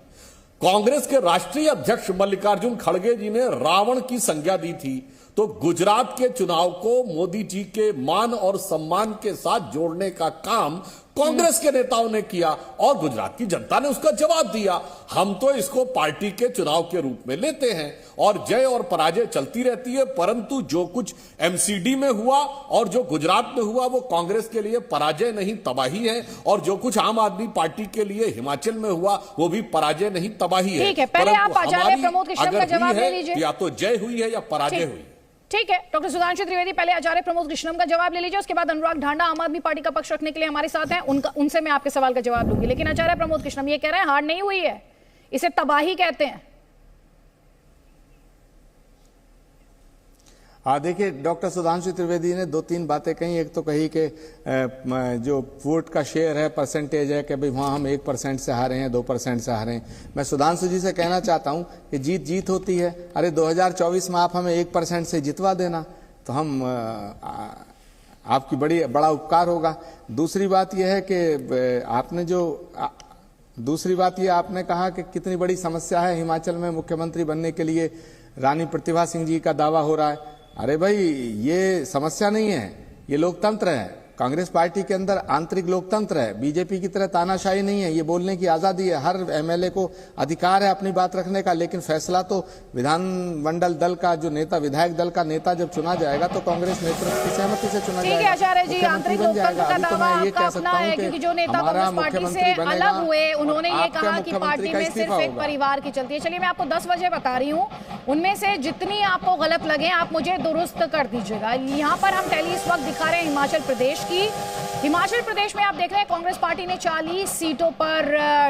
कांग्रेस के राष्ट्रीय अध्यक्ष मल्लिकार्जुन खड़गे जी ने रावण की संज्ञा दी थी। तो गुजरात के चुनाव को मोदी जी के मान और सम्मान के साथ जोड़ने का काम कांग्रेस के नेताओं ने किया और गुजरात की जनता ने उसका जवाब दिया। हम तो इसको पार्टी के चुनाव के रूप में लेते हैं और जय और पराजय चलती रहती है, परंतु जो कुछ एमसीडी में हुआ और जो गुजरात में हुआ वो कांग्रेस के लिए पराजय नहीं तबाही है, और जो कुछ आम आदमी पार्टी के लिए हिमाचल में हुआ वो भी पराजय नहीं तबाही है। ठीक है, पहले आप आचार्य प्रमोद कृष्णम का जवाब ले लीजिए। या तो जय हुई है या पराजय हुई। ठीक है, डॉक्टर सुधांशु त्रिवेदी, पहले आचार्य प्रमोद कृष्णम का जवाब ले लीजिए, उसके बाद अनुराग ढांडा आम आदमी पार्टी का पक्ष रखने के लिए हमारे साथ हैं, उनसे मैं आपके सवाल का जवाब लूंगी। लेकिन आचार्य प्रमोद कृष्णम ये कह रहे हैं हार नहीं हुई है, इसे तबाही कहते हैं। देखिए, डॉक्टर सुधांशु त्रिवेदी ने 2-3 बातें कही। एक तो कही कि जो वोट का शेयर है, परसेंटेज है, कि भाई वहाँ हम 1% से हारे हैं, 2% से हारे हैं। मैं सुधांशु जी से कहना चाहता हूँ कि जीत जीत होती है। अरे 2024 में आप हमें 1% से जितवा देना तो हम आपकी बड़ा उपकार होगा। दूसरी बात यह है कि आपने कहा कि कितनी बड़ी समस्या है हिमाचल में मुख्यमंत्री बनने के लिए रानी प्रतिभा सिंह जी का दावा हो रहा है। अरे भाई, ये समस्या नहीं है, ये लोकतंत्र है। कांग्रेस पार्टी के अंदर आंतरिक लोकतंत्र है, बीजेपी की तरह तानाशाही नहीं है। ये बोलने की आजादी है, हर एमएलए को अधिकार है अपनी बात रखने का, लेकिन फैसला तो विधानमंडल दल का जो नेता, विधायक दल का नेता जब चुना जाएगा तो कांग्रेस नेतृत्व की सहमति से चुना जाएगा। ठीक है आचार्य जी, आंतरिक लोकतंत्र का दावा आपका अपना है, क्योंकि जो नेता कांग्रेस पार्टी से अलग हुए उन्होंने ये कहा कि पार्टी में सिर्फ एक परिवार की चलती है। चलिए, मैं आपको 10 वजह बता रही हूँ, उनमें से जितनी आपको गलत लगे आप मुझे दुरुस्त कर दीजिएगा। यहाँ पर हम टेली इस वक्त दिखा रहे हैं हिमाचल प्रदेश की। हिमाचल प्रदेश में आप देख रहे हैं कांग्रेस पार्टी ने 40 सीटों पर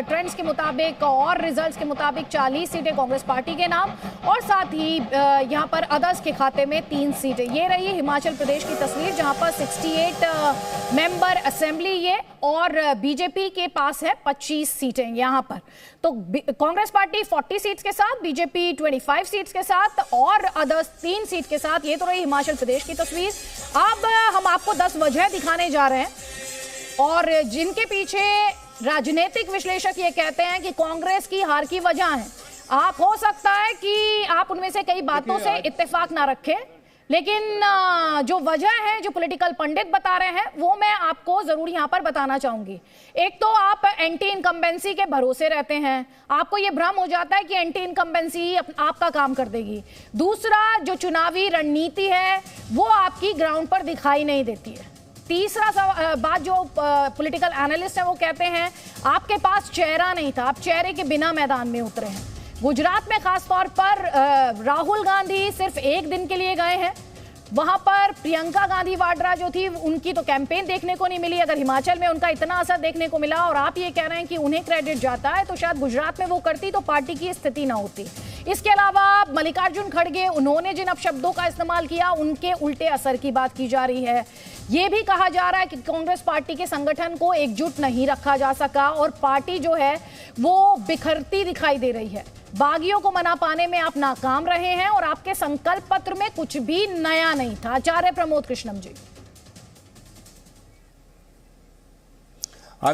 ट्रेंड्स के मुताबिक और रिजल्ट्स के मुताबिक 40 सीटें कांग्रेस पार्टी के नाम, और साथ ही यहां पर अदर्स के खाते में 3 सीटें। ये रही हिमाचल प्रदेश की तस्वीर, जहां पर 68 मेंबर असेंबली ये, और बीजेपी के पास है 25 सीटें यहां पर। तो कांग्रेस पार्टी 40 सीट्स के साथ, बीजेपी 25 सीट्स के साथ और अदर्स 3 सीट के साथ। ये तो रही हिमाचल प्रदेश की तस्वीर। अब हम आपको 10 वजह दिखाने जा रहे हैं, और जिनके पीछे राजनीतिक विश्लेषक ये कहते हैं कि कांग्रेस की हार की वजह है। आप हो सकता है कि आप उनमें से कई बातों से इत्तेफाक ना रखें, लेकिन जो वजह है, जो पॉलिटिकल पंडित बता रहे हैं, वो मैं आपको जरूर यहां पर बताना चाहूंगी। एक तो आप एंटी इनकम्बेंसी के भरोसे रहते हैं, आपको ये भ्रम हो जाता है कि एंटी इनकम्बेंसी आपका काम कर देगी। दूसरा, जो चुनावी रणनीति है वो आपकी ग्राउंड पर दिखाई नहीं देती है। तीसरा बात जो पॉलिटिकल एनालिस्ट है वो कहते हैं आपके पास चेहरा नहीं था, आप चेहरे के बिना मैदान में उतरे हैं। गुजरात में खासतौर पर राहुल गांधी सिर्फ 1 दिन के लिए गए हैं, वहां पर प्रियंका गांधी वाड्रा जो थी उनकी तो कैंपेन देखने को नहीं मिली। अगर हिमाचल में उनका इतना असर देखने को मिला और आप ये कह रहे हैं कि उन्हें क्रेडिट जाता है, तो शायद गुजरात में वो करती तो पार्टी की स्थिति ना होती। इसके अलावा मल्लिकार्जुन खड़गे, उन्होंने जिन अपशब्दों का इस्तेमाल किया उनके उल्टे असर की बात की जा रही है। ये भी कहा जा रहा है कि कांग्रेस पार्टी के संगठन को एकजुट नहीं रखा जा सका और पार्टी जो है वो बिखरती दिखाई दे रही है। बागियों को मना पाने में आप नाकाम रहे हैं और आपके संकल्प पत्र में कुछ भी नया नहीं था। आचार्य प्रमोद कृष्णम जी।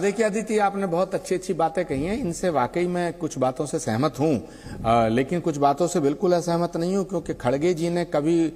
देखिए अदिति, आपने बहुत अच्छी बातें कही हैं, इनसे वाकई मैं कुछ बातों से सहमत हूं, लेकिन कुछ बातों से बिल्कुल असहमत नहीं हूं, क्योंकि खड़गे जी ने कभी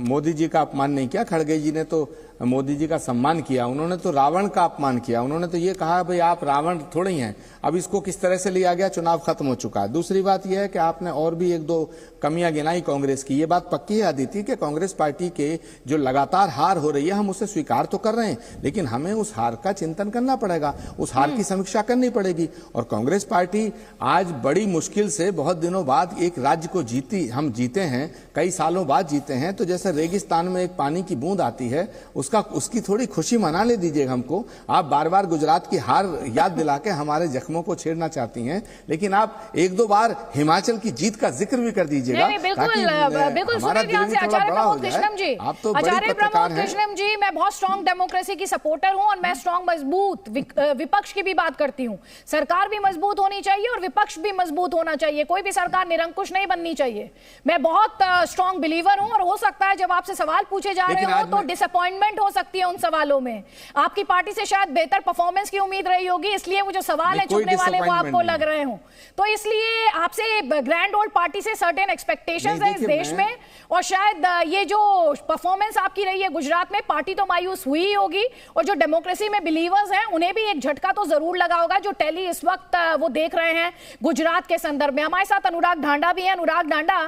मोदी जी का अपमान नहीं किया। खड़गे जी ने तो मोदी जी का सम्मान किया, उन्होंने तो रावण का अपमान किया। उन्होंने तो ये कहा भाई आप रावण थोड़ी हैं, अब इसको किस तरह से लिया गया, चुनाव खत्म हो चुका है। दूसरी बात यह है कि आपने और भी 1-2 कमियां गिनाई कांग्रेस की। ये बात पक्की है अदिति कि कांग्रेस पार्टी के जो लगातार हार हो रही है, हम उसे स्वीकार तो कर रहे हैं, लेकिन हमें उस हार का चिंतन करना पड़ेगा, उस हार की समीक्षा करनी पड़ेगी। और कांग्रेस पार्टी आज बड़ी मुश्किल से बहुत दिनों बाद एक राज्य को हम जीते हैं, कई सालों बाद जीते हैं। तो जैसे रेगिस्तान में एक पानी की बूंद आती है, उसकी थोड़ी खुशी मना ले दीजिएगा हमको। आप बार बार गुजरात की हार याद दिला के हमारे जख्मों को छेड़ना चाहती हैं, लेकिन आप 1-2 बार हिमाचल की जीत का जिक्र भी कर दीजिएगा। बिल्कुल सुनिए ध्यान से आचार्य प्रमोद कृष्णम जी। आप तो आचार्य प्रमोद कृष्णम जी, मैं बहुत स्ट्रांग डेमोक्रेसी की सपोर्टर हूं और मैं स्ट्रांग मजबूत विपक्ष की भी बात करती हूं। सरकार भी मजबूत होनी चाहिए और विपक्ष भी मजबूत होना चाहिए, कोई भी सरकार निरंकुश नहीं बननी चाहिए। मैं बहुत स्ट्रांग बिलीवर हूं और हो सकता है जब आपसे सवाल पूछे जा रहे हो तो डिसअपॉइंटमेंट हो सकती है उन सवालों में। आपकी पार्टी से शायद बेहतर परफॉर्मेंस की उम्मीद रही होगी, इसलिए वो जो सवाल है चुनने वाले वो आपको लग रहे हो। तो इसलिए आपसे ग्रैंड ओल्ड पार्टी से सर्टेन एक्सपेक्टेशंस है इस देश में, और शायद ये जो परफॉर्मेंस आपकी रही है गुजरात में, पार्टी तो मायूस हुई होगी, और जो डेमोक्रेसी में बिलीवर्स हैं उन्हें भी एक झटका तो जरूर लगा होगा जो टेली इस वक्त वो देख रहे हैं गुजरात के संदर्भ में। हमारे साथ अनुराग ढांडा भी है। अनुराग ढांडा,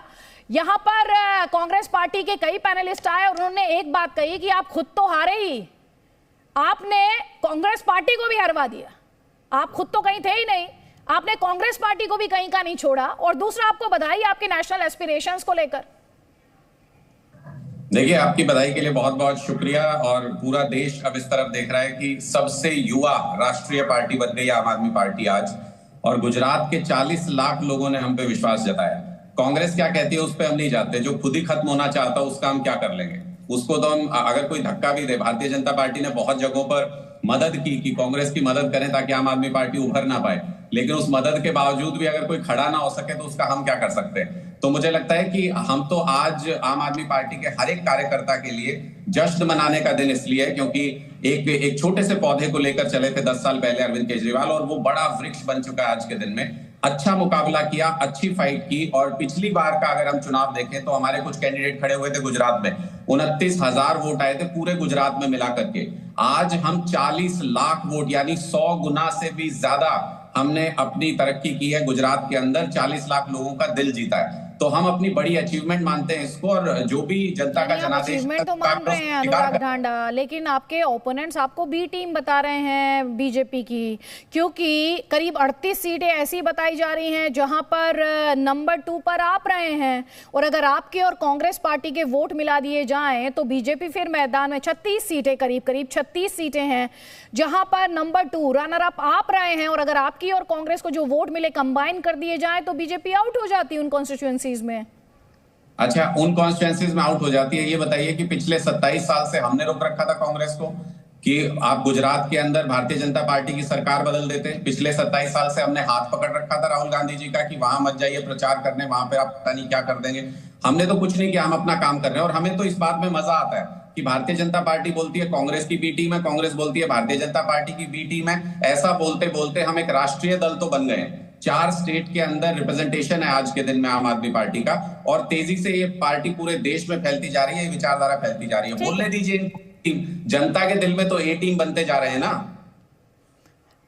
यहां पर कांग्रेस पार्टी के कई पैनलिस्ट आए और उन्होंने एक बात कही कि आप खुद तो हारे ही, आपने कांग्रेस पार्टी को भी हरवा दिया। आप खुद तो कहीं थे ही नहीं, आपने कांग्रेस पार्टी को भी कहीं का नहीं छोड़ा। और दूसरा, आपको बधाई आपके नेशनल एस्पिरेशंस को लेकर। देखिए, आपकी बधाई के लिए बहुत बहुत शुक्रिया। और पूरा देश अब इस तरफ देख रहा है कि सबसे युवा राष्ट्रीय पार्टी बन गई आम आदमी पार्टी आज, और गुजरात के 40 लाख लोगों ने हम पे विश्वास जताया। कांग्रेस क्या कहती है उस पर हम नहीं जाते, जो खुद ही खत्म होना चाहता है उसका हम क्या कर लेंगे, उसको तो हम अगर कोई धक्का भी दे। भारतीय जनता पार्टी ने बहुत जगहों पर मदद की कि कांग्रेस की मदद करें ताकि आम आदमी पार्टी उभर ना पाए, लेकिन उस मदद के बावजूद भी अगर कोई खड़ा ना हो सके तो उसका हम क्या कर सकते हैं। तो मुझे लगता है कि हम तो आज आम आदमी पार्टी के हर एक कार्यकर्ता के लिए जश्न मनाने का दिन इसलिए है क्योंकि एक छोटे से पौधे को लेकर चले थे 10 साल पहले अरविंद केजरीवाल, और वो बड़ा वृक्ष बन चुका है आज के दिन में। अच्छा मुकाबला किया, अच्छी फाइट की, और पिछली बार का अगर हम चुनाव देखें तो हमारे कुछ कैंडिडेट खड़े हुए थे गुजरात में, 29,000 वोट आए थे पूरे गुजरात में मिला करके। आज हम 40 लाख वोट यानी 100 गुना से भी ज्यादा हमने अपनी तरक्की की है गुजरात के अंदर, 40 लाख लोगों का दिल जीता है। तो हम अपनी बड़ी अचीवमेंट मानते हैं इसको, और जो भी जनता का जनादेश अचीवमेंट तो मान रहे हैं अनुराग ढांडा, लेकिन आपके ओपोनेंट्स आपको बी टीम बता रहे हैं बीजेपी की, क्योंकि करीब 38 सीटें ऐसी बताई जा रही हैं जहां पर नंबर 2 पर आप रहे हैं, और अगर आपके और कांग्रेस पार्टी के वोट मिला दिए जाएं तो बीजेपी फिर मैदान में 36 सीटें, करीब 36 सीटें हैं जहां पर नंबर 2 रनर अप आप रहे हैं, और अगर आपकी और कांग्रेस को जो वोट मिले कंबाइन कर दिए जाए तो बीजेपी आउट हो जाती है उन कॉन्स्टिट्यूएंसीज में। अच्छा, उन कॉन्स्टिट्यूएंसीज में आउट हो जाती है। ये बताइए कि पिछले 27 साल से हमने रोक रखा था कांग्रेस को कि आप गुजरात के अंदर भारतीय जनता पार्टी की सरकार बदल देते। पिछले 27 साल से हमने हाथ पकड़ रखा था राहुल गांधी जी का कि वहां मत जाइए प्रचार करने, वहां पे आप पता नहीं क्या कर देंगे। हमने तो कुछ नहीं किया, हम अपना काम कर रहे हैं। और हमें तो इस बात में मजा आता है कि भारतीय जनता पार्टी बोलती है कांग्रेस की बी टीम है, कांग्रेस बोलती है भारतीय जनता पार्टी की बी टीम है। ऐसा बोलते बोलते हम एक राष्ट्रीय दल तो बन गए। 4 स्टेट के अंदर रिप्रेजेंटेशन है आज के दिन में आम आदमी पार्टी का, और तेजी से ये पार्टी पूरे देश में फैलती जा रही है, ये विचारधारा फैलती जा रही है। बोलने दीजिए, जनता के दिल में तो ए टीम बनते जा रहे हैं ना।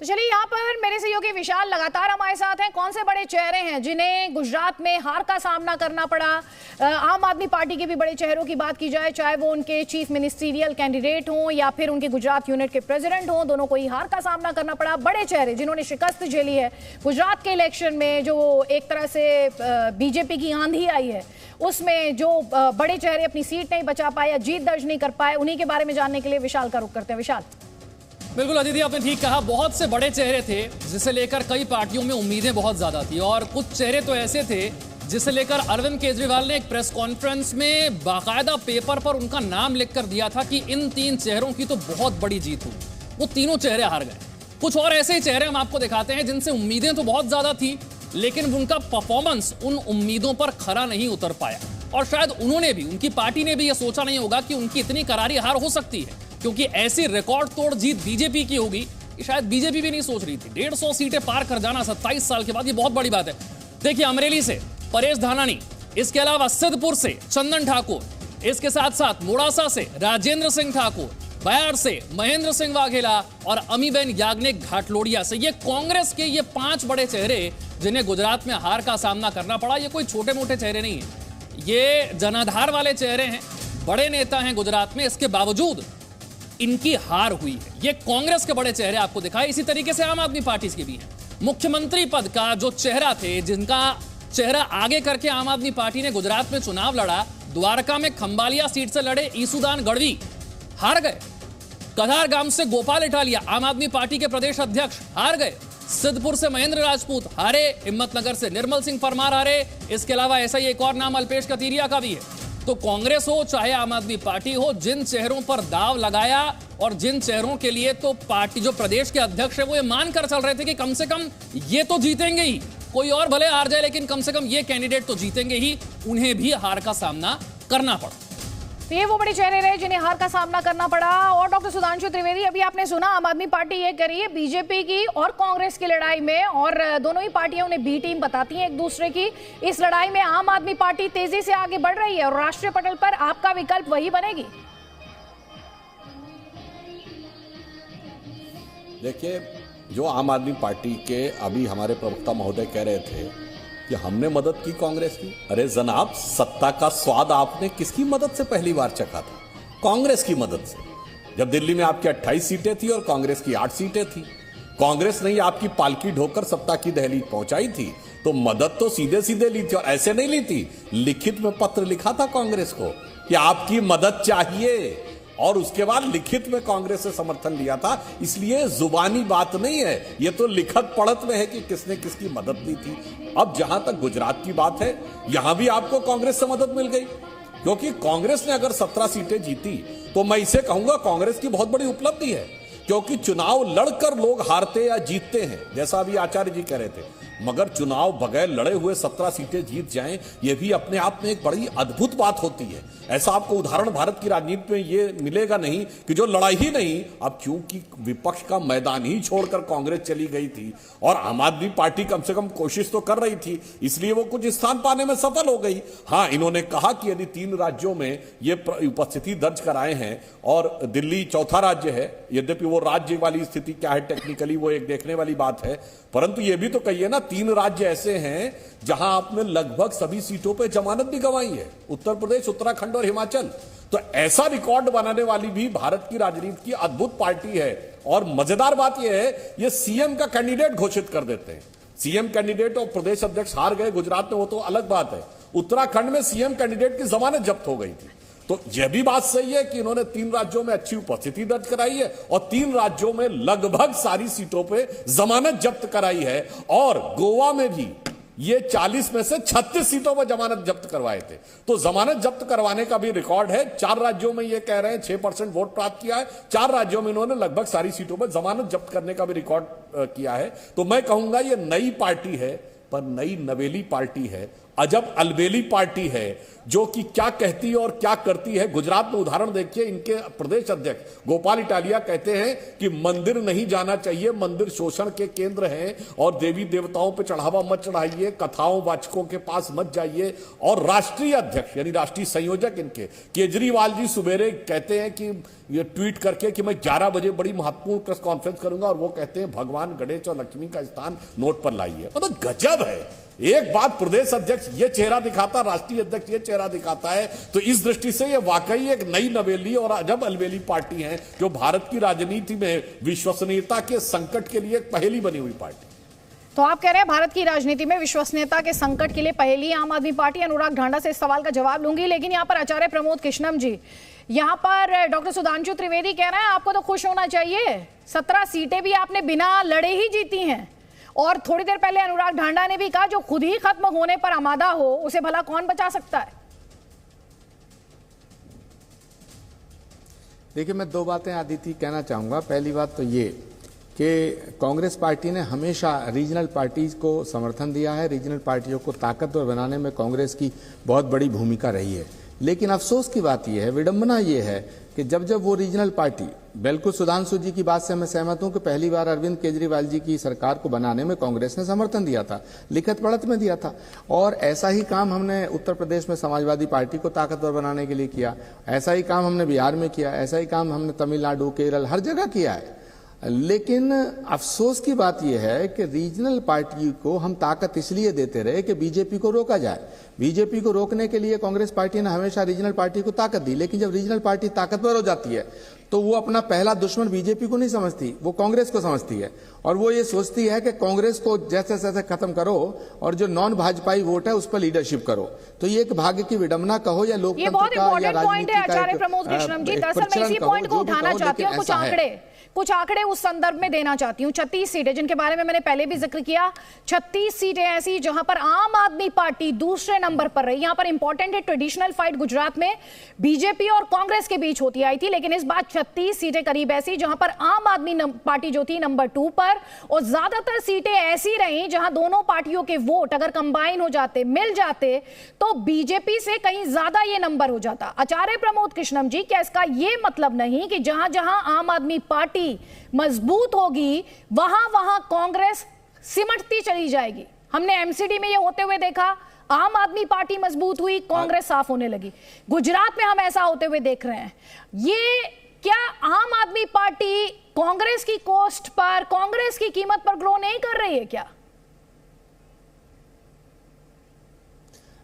तो चलिए, यहाँ पर मेरे सहयोगी विशाल लगातार हमारे साथ हैं। कौन से बड़े चेहरे हैं जिन्हें गुजरात में हार का सामना करना पड़ा? आम आदमी पार्टी के भी बड़े चेहरों की बात की जाए, चाहे वो उनके चीफ मिनिस्ट्रियल कैंडिडेट हों या फिर उनके गुजरात यूनिट के प्रेसिडेंट हों, दोनों को ही हार का सामना करना पड़ा। बड़े चेहरे जिन्होंने शिकस्त झेली है गुजरात के इलेक्शन में, जो एक तरह से बीजेपी की आंधी आई है उसमें जो बड़े चेहरे अपनी सीट नहीं बचा पाए या जीत दर्ज नहीं कर पाए, उन्हीं के बारे में जानने के लिए विशाल का रुख करते हैं। विशाल। बिल्कुल अदिति, आपने ठीक कहा, बहुत से बड़े चेहरे थे जिसे लेकर कई पार्टियों में उम्मीदें बहुत ज्यादा थी, और कुछ चेहरे तो ऐसे थे जिसे लेकर अरविंद केजरीवाल ने एक प्रेस कॉन्फ्रेंस में बाकायदा पेपर पर उनका नाम लिखकर दिया था कि इन 3 चेहरों की तो बहुत बड़ी जीत हुई। वो तीनों चेहरे हार गए। कुछ और ऐसे ही चेहरे हम आपको दिखाते हैं जिनसे उम्मीदें तो बहुत ज्यादा थी, लेकिन उनका परफॉर्मेंस उन उम्मीदों पर खरा नहीं उतर पाया, और शायद उन्होंने भी, उनकी पार्टी ने भी यह सोचा नहीं होगा कि उनकी इतनी करारी हार हो सकती है, क्योंकि ऐसी रिकॉर्ड तोड़ जीत बीजेपी की होगी कि शायद बीजेपी भी नहीं सोच रही थी। 150 सीटें पार कर जाना 27 साल के बाद, ये बहुत बड़ी बात है। देखिए, अमरेली से परेश धानानी, इसके अलावा सिद्धपुर से चंदन ठाकुर, इसके साथ साथ मोड़ासा से राजेंद्र सिंह ठाकुर, बयार से महेंद्र सिंह वाघेला और अमीबेन याग्निक घाटलोड़िया से, ये कांग्रेस के ये 5 बड़े चेहरे जिन्हें गुजरात में हार का सामना करना पड़ा। ये कोई छोटे मोटे चेहरे नहीं है, ये जनाधार वाले चेहरे हैं, बड़े नेता हैं गुजरात में, इसके बावजूद इनकी हार हुई है। ये कांग्रेस के बड़े चेहरे आपको दिखाए। इसी तरीके से आम आदमी पार्टी के भी हैं। मुख्यमंत्री पद का जो चेहरा थे, जिनका चेहरा आगे करके आम आदमी पार्टी ने गुजरात में चुनाव लड़ा, द्वारका में खंबालिया सीट से लड़े ईसुदान गढ़वी हार गए। कधारगाम से गोपाल इटालिया, आम आदमी पार्टी के प्रदेश अध्यक्ष, हार गए। सिद्धपुर से महेंद्र राजपूत हारे, हिम्मतनगर से निर्मल सिंह परमार हारे। इसके अलावा ऐसा ही एक और नाम अल्पेश कतीरिया का भी है। तो कांग्रेस हो चाहे आम आदमी पार्टी हो, जिन चेहरों पर दाव लगाया और जिन चेहरों के लिए तो पार्टी जो प्रदेश के अध्यक्ष है वो ये मानकर चल रहे थे कि कम से कम ये तो जीतेंगे ही, कोई और भले हार जाए लेकिन कम से कम ये कैंडिडेट तो जीतेंगे ही, उन्हें भी हार का सामना करना पड़ा। तो ये वो बड़े चेहरे रहे जिन्हें हार का सामना करना पड़ा। और डॉक्टर सुधांशु त्रिवेदी, अभी आपने सुना आम आदमी पार्टी ये करी है बीजेपी की और कांग्रेस की लड़ाई में, और दोनों ही पार्टियां उन्हें बी टीम बताती हैं एक दूसरे की। इस लड़ाई में आम आदमी पार्टी तेजी से आगे बढ़ रही है और राष्ट्रीय पटल पर आपका विकल्प वही बनेगी। देखिए, जो आम आदमी पार्टी के अभी हमारे प्रवक्ता महोदय कह रहे थे कि हमने मदद की कांग्रेस की। अरे जनाब, सत्ता का स्वाद आपने किसकी मदद से पहली बार चखा था? कांग्रेस की मदद से। जब दिल्ली में आपकी 28 सीटें थी और कांग्रेस की 8 सीटें थी, कांग्रेस ने आपकी पालकी ढोकर सत्ता की दहलीज पहुंचाई थी, तो मदद तो सीधे सीधे ली थी। और ऐसे नहीं ली थी, लिखित में पत्र लिखा था कांग्रेस को कि आपकी मदद चाहिए, और उसके बाद लिखित में कांग्रेस से समर्थन लिया था। इसलिए जुबानी बात नहीं है, ये तो लिखत पढ़त में है कि किसने किसकी मदद ली थी। अब जहां तक गुजरात की बात है, यहां भी आपको कांग्रेस से मदद मिल गई, क्योंकि कांग्रेस ने अगर 17 सीटें जीती तो मैं इसे कहूंगा कांग्रेस की बहुत बड़ी उपलब्धि है, क्योंकि चुनाव लड़कर लोग हारते या जीतते हैं, जैसा अभी आचार्य जी कह रहे थे, मगर चुनाव बगैर लड़े हुए 17 सीटें जीत जाएं, यह भी अपने आप में एक बड़ी अद्भुत बात होती है। ऐसा आपको उदाहरण भारत की राजनीति में यह मिलेगा नहीं कि जो लड़ाई ही नहीं। अब क्योंकि विपक्ष का मैदान ही छोड़कर कांग्रेस चली गई थी और आम आदमी पार्टी कम से कम कोशिश तो कर रही थी, इसलिए वो कुछ स्थान पाने में सफल हो गई। हाँ, इन्होंने कहा कि यदि 3 राज्यों में ये उपस्थिति दर्ज कराए हैं और दिल्ली चौथा राज्य है, यद्यपि वो राज्य वाली स्थिति क्या है टेक्निकली वो एक देखने वाली बात है, परंतु ये भी तो कहिए ना, 3 राज्य ऐसे हैं जहां आपने लगभग सभी सीटों पे जमानत भी गंवाई है, उत्तर प्रदेश, उत्तराखंड और हिमाचल। तो ऐसा रिकॉर्ड बनाने वाली भी भारत की राजनीति की अद्भुत पार्टी है। और मजेदार बात यह है, ये सीएम का कैंडिडेट घोषित कर देते हैं। सीएम कैंडिडेट और प्रदेश अध्यक्ष हार गए गुजरात में, वो तो अलग बात है। उत्तराखंड में सीएम कैंडिडेट की जमानत जब्त हो गई थी। तो यह भी बात सही है कि इन्होंने 3 राज्यों में अच्छी उपस्थिति दर्ज कराई है और 3 राज्यों में लगभग सारी सीटों पे जमानत जब्त कराई है। और गोवा में भी ये 40 में से 36 सीटों पर जमानत जब्त करवाए थे। तो जमानत जब्त करवाने का भी रिकॉर्ड है। 4 राज्यों में ये कह रहे हैं 6% वोट प्राप्त किया है, 4 राज्यों में इन्होंने लगभग सारी सीटों पर जमानत जब्त करने का भी रिकॉर्ड किया है। तो मैं कहूंगा ये नई पार्टी है, पर नई नवेली पार्टी है, अजब अलबेली पार्टी है, जो कि क्या कहती है और क्या करती है। गुजरात में उदाहरण देखिए, इनके प्रदेश अध्यक्ष गोपाल इटालिया कहते हैं कि मंदिर नहीं जाना चाहिए, मंदिर शोषण के केंद्र हैं और देवी देवताओं पे चढ़ावा मत चढ़ाइए, कथाओं वाचकों के पास मत जाइए। और राष्ट्रीय अध्यक्ष यानी राष्ट्रीय संयोजक इनके केजरीवाल जी सुबेरे कहते हैं कि ये ट्वीट करके कि मैं 11 बजे बड़ी महत्वपूर्ण प्रेस कॉन्फ्रेंस करूंगा, और वो कहते हैं भगवान गणेश और लक्ष्मी का स्थान नोट पर लाइए। मतलब गजब है। एक बात प्रदेश अध्यक्ष ये चेहरा दिखाता, राष्ट्रीय अध्यक्ष ये चेहरा दिखाता है। तो इस दृष्टि से ये वाकई एक नई नवेली और अजब अलबेली पार्टी है, जो भारत की राजनीति में विश्वसनीयता के संकट के लिए एक पहेली बनी हुई पार्टी। तो आप कह रहे हैं भारत की राजनीति में विश्वसनीयता के संकट के लिए पहेली आम आदमी पार्टी। अनुराग ढांडा से इस सवाल का जवाब लूंगी, लेकिन यहाँ पर आचार्य प्रमोद कृष्णम जी, यहाँ पर डॉक्टर सुधांशु त्रिवेदी कह रहे हैं आपको तो खुश होना चाहिए, 17 सीटें भी आपने बिना लड़े ही जीती हैं। और थोड़ी देर पहले अनुराग ढांडा ने भी कहा जो खुद ही खत्म होने पर आमादा हो उसे भला कौन बचा सकता है। देखिए, मैं 2 बातें आदित्य कहना चाहूंगा। पहली बात तो ये कि कांग्रेस पार्टी ने हमेशा रीजनल पार्टीज को समर्थन दिया है, रीजनल पार्टियों को ताकतवर बनाने में कांग्रेस की बहुत बड़ी भूमिका रही है। लेकिन अफसोस की बात यह है, विडंबना यह है कि जब जब वो रीजनल पार्टी, बिल्कुल सुधांशु जी की बात से मैं सहमत हूं कि पहली बार अरविंद केजरीवाल जी की सरकार को बनाने में कांग्रेस ने समर्थन दिया था, लिखित पढ़त में दिया था। और ऐसा ही काम हमने उत्तर प्रदेश में समाजवादी पार्टी को ताकतवर बनाने के लिए किया, ऐसा ही काम हमने बिहार में किया, ऐसा ही काम हमने तमिलनाडु, केरल, हर जगह किया है। लेकिन अफसोस की बात यह है कि रीजनल पार्टी को हम ताकत इसलिए देते रहे कि बीजेपी को रोका जाए। बीजेपी को रोकने के लिए कांग्रेस पार्टी ने हमेशा रीजनल पार्टी को ताकत दी, लेकिन जब रीजनल पार्टी ताकतवर हो जाती है तो वो अपना पहला दुश्मन बीजेपी को नहीं समझती, वो कांग्रेस को समझती है। और वो ये सोचती है कि कांग्रेस को जैसे जैसे खत्म करो और जो नॉन भाजपाई वोट है उस पर लीडरशिप करो। तो ये एक भाग्य की विडंबना कहो या लोकतंत्र का या राजनीति का आचार्य प्रमोद कृष्णम जी, दरअसल मैं इसी पॉइंट को उठाना चाहती हूँ। कुछ आंकड़े उस संदर्भ में देना चाहती हूँ। 36 सीटें जिनके बारे में मैंने पहले भी जिक्र किया, 36 सीटें ऐसी जहां पर आम आदमी पार्टी दूसरे नंबर पर रही। यहां पर इंपॉर्टेंट है, ट्रेडिशनल फाइट गुजरात में बीजेपी और कांग्रेस के बीच होती आई थी, लेकिन इस बार 36 सीटें करीब ऐसी जहां पर आम आदमी पार्टी जो थी नंबर 2 पर, और ज्यादातर सीटें ऐसी रही जहां दोनों पार्टियों के वोट अगर कंबाइन हो जाते, मिल जाते, तो बीजेपी से कहीं ज्यादा ये नंबर हो जाता। आचार्य प्रमोद कृष्णम जी, क्या इसका ये मतलब नहीं कि जहां जहां आम आदमी पार्टी मजबूत होगी वहां वहां कांग्रेस सिमटती चली जाएगी? हमने एमसीडी में ये होते हुए देखा, आम आदमी पार्टी मजबूत हुई, कांग्रेस साफ होने लगी। गुजरात में हम ऐसा होते हुए देख रहे हैं। ये क्या आम आदमी पार्टी कांग्रेस की कॉस्ट पर, कांग्रेस की कीमत पर ग्रो नहीं कर रही है क्या?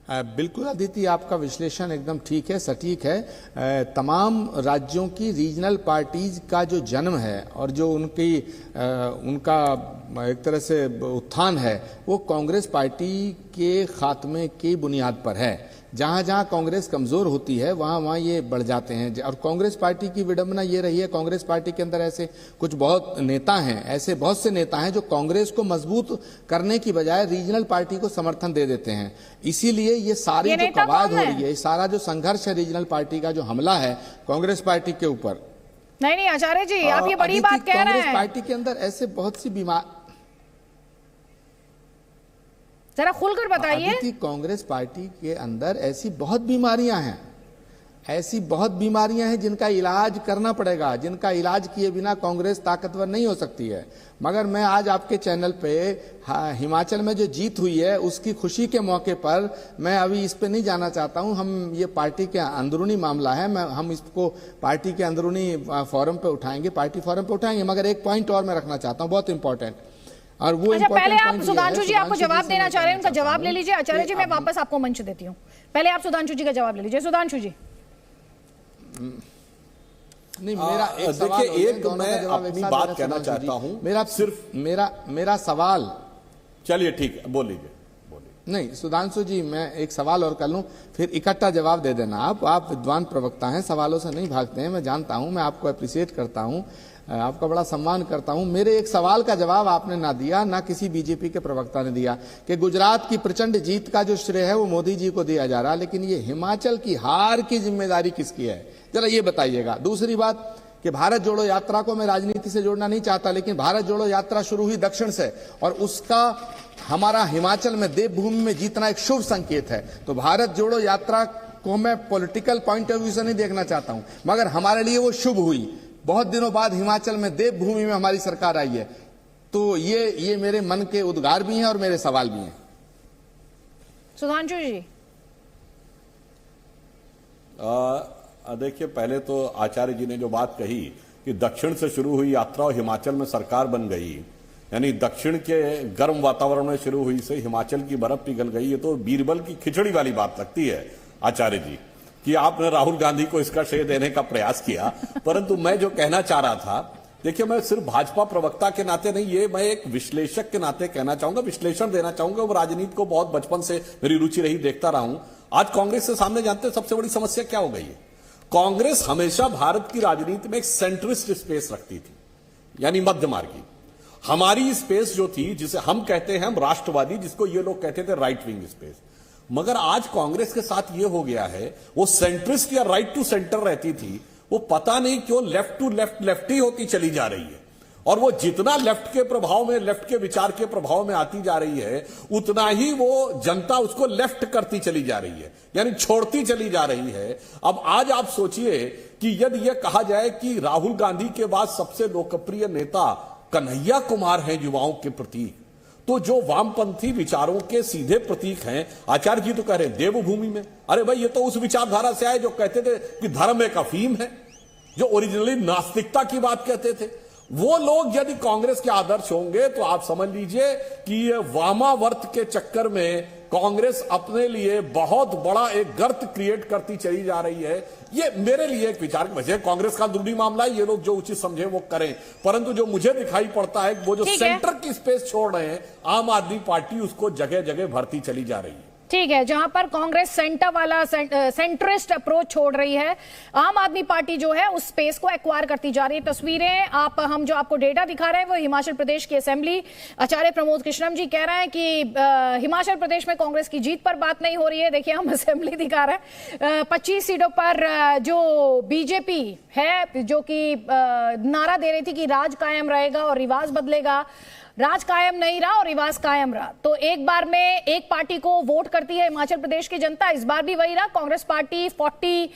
बिल्कुल अदिति, आपका विश्लेषण एकदम ठीक है, सटीक है। तमाम राज्यों की रीजनल पार्टीज का जो जन्म है और जो उनका एक तरह से उत्थान है, वो कांग्रेस पार्टी के खात्मे की बुनियाद पर है। जहां जहां कांग्रेस कमजोर होती है वहां वहां ये बढ़ जाते हैं। और कांग्रेस पार्टी की विडंबना ये रही है, कांग्रेस पार्टी के अंदर ऐसे कुछ बहुत नेता हैं, ऐसे बहुत से नेता हैं जो कांग्रेस को मजबूत करने की बजाय रीजनल पार्टी को समर्थन दे देते हैं। इसीलिए ये सारी जो कवायद हो रही है, सारा जो संघर्ष है रीजनल पार्टी का, जो हमला है कांग्रेस पार्टी के ऊपर। नहीं आचार्य जी, आप ये बड़ी बात कह रहे हैं। कांग्रेस पार्टी के अंदर ऐसे बहुत सी बीमार, जरा खुलकर बताइए। कांग्रेस पार्टी के अंदर ऐसी बहुत बीमारियां हैं, ऐसी बहुत बीमारियां हैं जिनका इलाज करना पड़ेगा, जिनका इलाज किए बिना कांग्रेस ताकतवर नहीं हो सकती है। मगर मैं आज आपके चैनल पे हिमाचल में जो जीत हुई है उसकी खुशी के मौके पर मैं अभी इस पे नहीं जाना चाहता हूं। हम ये पार्टी के अंदरूनी मामला है, हम इसको पार्टी के अंदरूनी फोरम पे उठाएंगे, पार्टी फोरम पे उठाएंगे। मगर एक पॉइंट और मैं रखना चाहता हूं, बहुत इंपॉर्टेंट, और वो अच्छा, पहले आप सुधांशु जी आपको जवाब देना चाह रहे हैं, उनका जवाब ले लीजिए। आचार्य जी, मैं वापस आपको मंच देती हूँ, पहले आप सुधांशु जी का जवाब ले लीजिए। सुधांशु जी। नहीं, मेरा एक सवाल, एक मैं अपनी बात कहना चाहता हूं, मेरा सिर्फ मेरा सवाल, चलिए ठीक है, बोल लीजिए। नहीं सुधांशु जी, मैं एक सवाल और कर लूं, फिर इकट्ठा जवाब दे देना। आप विद्वान प्रवक्ता हैं, सवालों से नहीं भागते हैं, मैं जानता हूं, मैं आपको अप्रिशिएट करता हूं, आपका बड़ा सम्मान करता हूं। मेरे एक सवाल का जवाब आपने ना दिया, ना किसी बीजेपी के प्रवक्ता ने दिया, कि गुजरात की प्रचंड जीत का जो श्रेय है वो मोदी जी को दिया जा रहा, लेकिन ये हिमाचल की हार की जिम्मेदारी किसकी है, जरा ये बताइएगा। दूसरी बात कि भारत जोड़ो यात्रा को मैं राजनीति से जोड़ना नहीं चाहता, लेकिन भारत जोड़ो यात्रा शुरू हुई दक्षिण से, और उसका हमारा हिमाचल में देवभूमि में जीतना एक शुभ संकेत है। तो भारत जोड़ो यात्रा को मैं पॉलिटिकल पॉइंट ऑफ व्यू से नहीं देखना चाहता हूं, मगर हमारे लिए वो शुभ हुई। बहुत दिनों बाद हिमाचल में देवभूमि में हमारी सरकार आई है, तो ये मेरे मन के उद्गार भी हैं और मेरे सवाल भी हैं। सुधांशु जी। देखिए, पहले तो आचार्य जी ने जो बात कही कि दक्षिण से शुरू हुई यात्रा और हिमाचल में सरकार बन गई, यानी दक्षिण के गर्म वातावरण में शुरू हुई से हिमाचल की बर्फ पिघल गई, ये तो बीरबल की खिचड़ी वाली बात लगती है आचार्य जी, कि आपने राहुल गांधी को इसका श्रेय देने का प्रयास किया। परंतु मैं जो कहना चाह रहा था, देखिए, मैं सिर्फ भाजपा प्रवक्ता के नाते नहीं, ये मैं एक विश्लेषक के नाते कहना चाहूंगा, विश्लेषण देना चाहूंगा। वो राजनीति को बहुत बचपन से मेरी रुचि रही, देखता रहा हूं। आज कांग्रेस के सामने जानते हैं सबसे बड़ी समस्या क्या हो गई है? कांग्रेस हमेशा भारत की राजनीति में एक सेंट्रिस्ट स्पेस रखती थी, यानी मध्य मार्गी। हमारी स्पेस जो थी, जिसे हम कहते हैं हम राष्ट्रवादी, जिसको ये लोग कहते थे राइट विंग स्पेस। मगर आज कांग्रेस के साथ ये हो गया है, वो सेंट्रिस्ट या राइट टू सेंटर रहती थी, वो पता नहीं क्यों लेफ्ट टू लेफ्ट ही होती चली जा रही है। और वो जितना लेफ्ट के प्रभाव में, लेफ्ट के विचार के प्रभाव में आती जा रही है, उतना ही वो जनता उसको लेफ्ट करती चली जा रही है, यानी छोड़ती चली जा रही है। अब आज आप सोचिए कि यदि यह कहा जाए कि राहुल गांधी के बाद सबसे लोकप्रिय नेता कन्हैया कुमार हैं युवाओं के प्रतीक, तो जो वामपंथी विचारों के सीधे प्रतीक हैं, आचार्य जी तो कह रहे हैं देवभूमि में। अरे भाई, ये तो उस विचारधारा से आए जो कहते थे कि धर्म एक अफीम है, जो ओरिजिनली नास्तिकता की बात कहते थे। वो लोग यदि कांग्रेस के आदर्श होंगे तो आप समझ लीजिए कि ये वामावर्त के चक्कर में कांग्रेस अपने लिए बहुत बड़ा एक गर्त क्रिएट करती चली जा रही है। ये मेरे लिए एक विचार, वैसे कांग्रेस का अंदरूनी मामला है, ये लोग जो उचित समझे वो करें, परंतु जो मुझे दिखाई पड़ता है वो जो सेंटर की स्पेस छोड़ रहे हैं आम आदमी पार्टी, उसको जगह जगह भरती चली जा रही है। ठीक है, जहां पर कांग्रेस सेंटर वाला सेंट्रिस्ट अप्रोच छोड़ रही है, आम आदमी पार्टी जो है उस स्पेस को एक्वायर करती जा रही है। तस्वीरें हम जो आपको डेटा दिखा रहे हैं वो हिमाचल प्रदेश की असेंबली, आचार्य प्रमोद कृष्णम जी कह रहे हैं कि हिमाचल प्रदेश में कांग्रेस की जीत पर बात नहीं हो रही है। देखिए, हम असेंबली दिखा रहे हैं, 25 सीटों पर जो बीजेपी है, जो कि नारा दे रही थी कि राज कायम रहेगा और रिवाज बदलेगा, राज कायम नहीं रहा और रिवाज कायम रहा। तो एक बार में एक पार्टी को वोट करती है हिमाचल प्रदेश की जनता। इस बार भी वही रहा, कांग्रेस पार्टी 40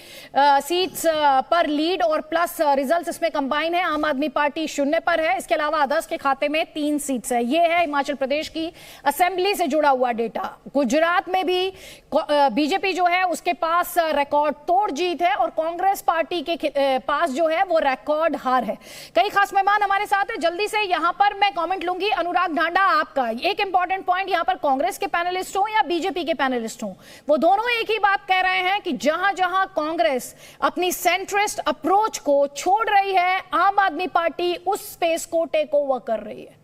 सीट्स पर लीड और प्लस रिजल्ट्स इसमें कंबाइन है। आम आदमी पार्टी 0 पर है। इसके अलावा अदर्स के खाते में 3 सीट्स है। ये है हिमाचल प्रदेश की असेंबली से जुड़ा हुआ डेटा। गुजरात में भी बीजेपी जो है उसके पास रिकॉर्ड तोड़ जीत है और कांग्रेस पार्टी के पास जो है वो रिकॉर्ड हार है। कई खास मेहमान हमारे साथ है, जल्दी से यहां पर मैं कमेंट लूंगी। अनुराग ढांडा, आपका एक इंपॉर्टेंट पॉइंट, यहां पर कांग्रेस के पैनलिस्ट हो या बीजेपी के पैनलिस्ट हो, वो दोनों एक ही बात कह रहे हैं कि जहां जहां कांग्रेस अपनी सेंट्रिस्ट अप्रोच को छोड़ रही है, आम आदमी पार्टी उस स्पेस को टेक ओवर कर रही है।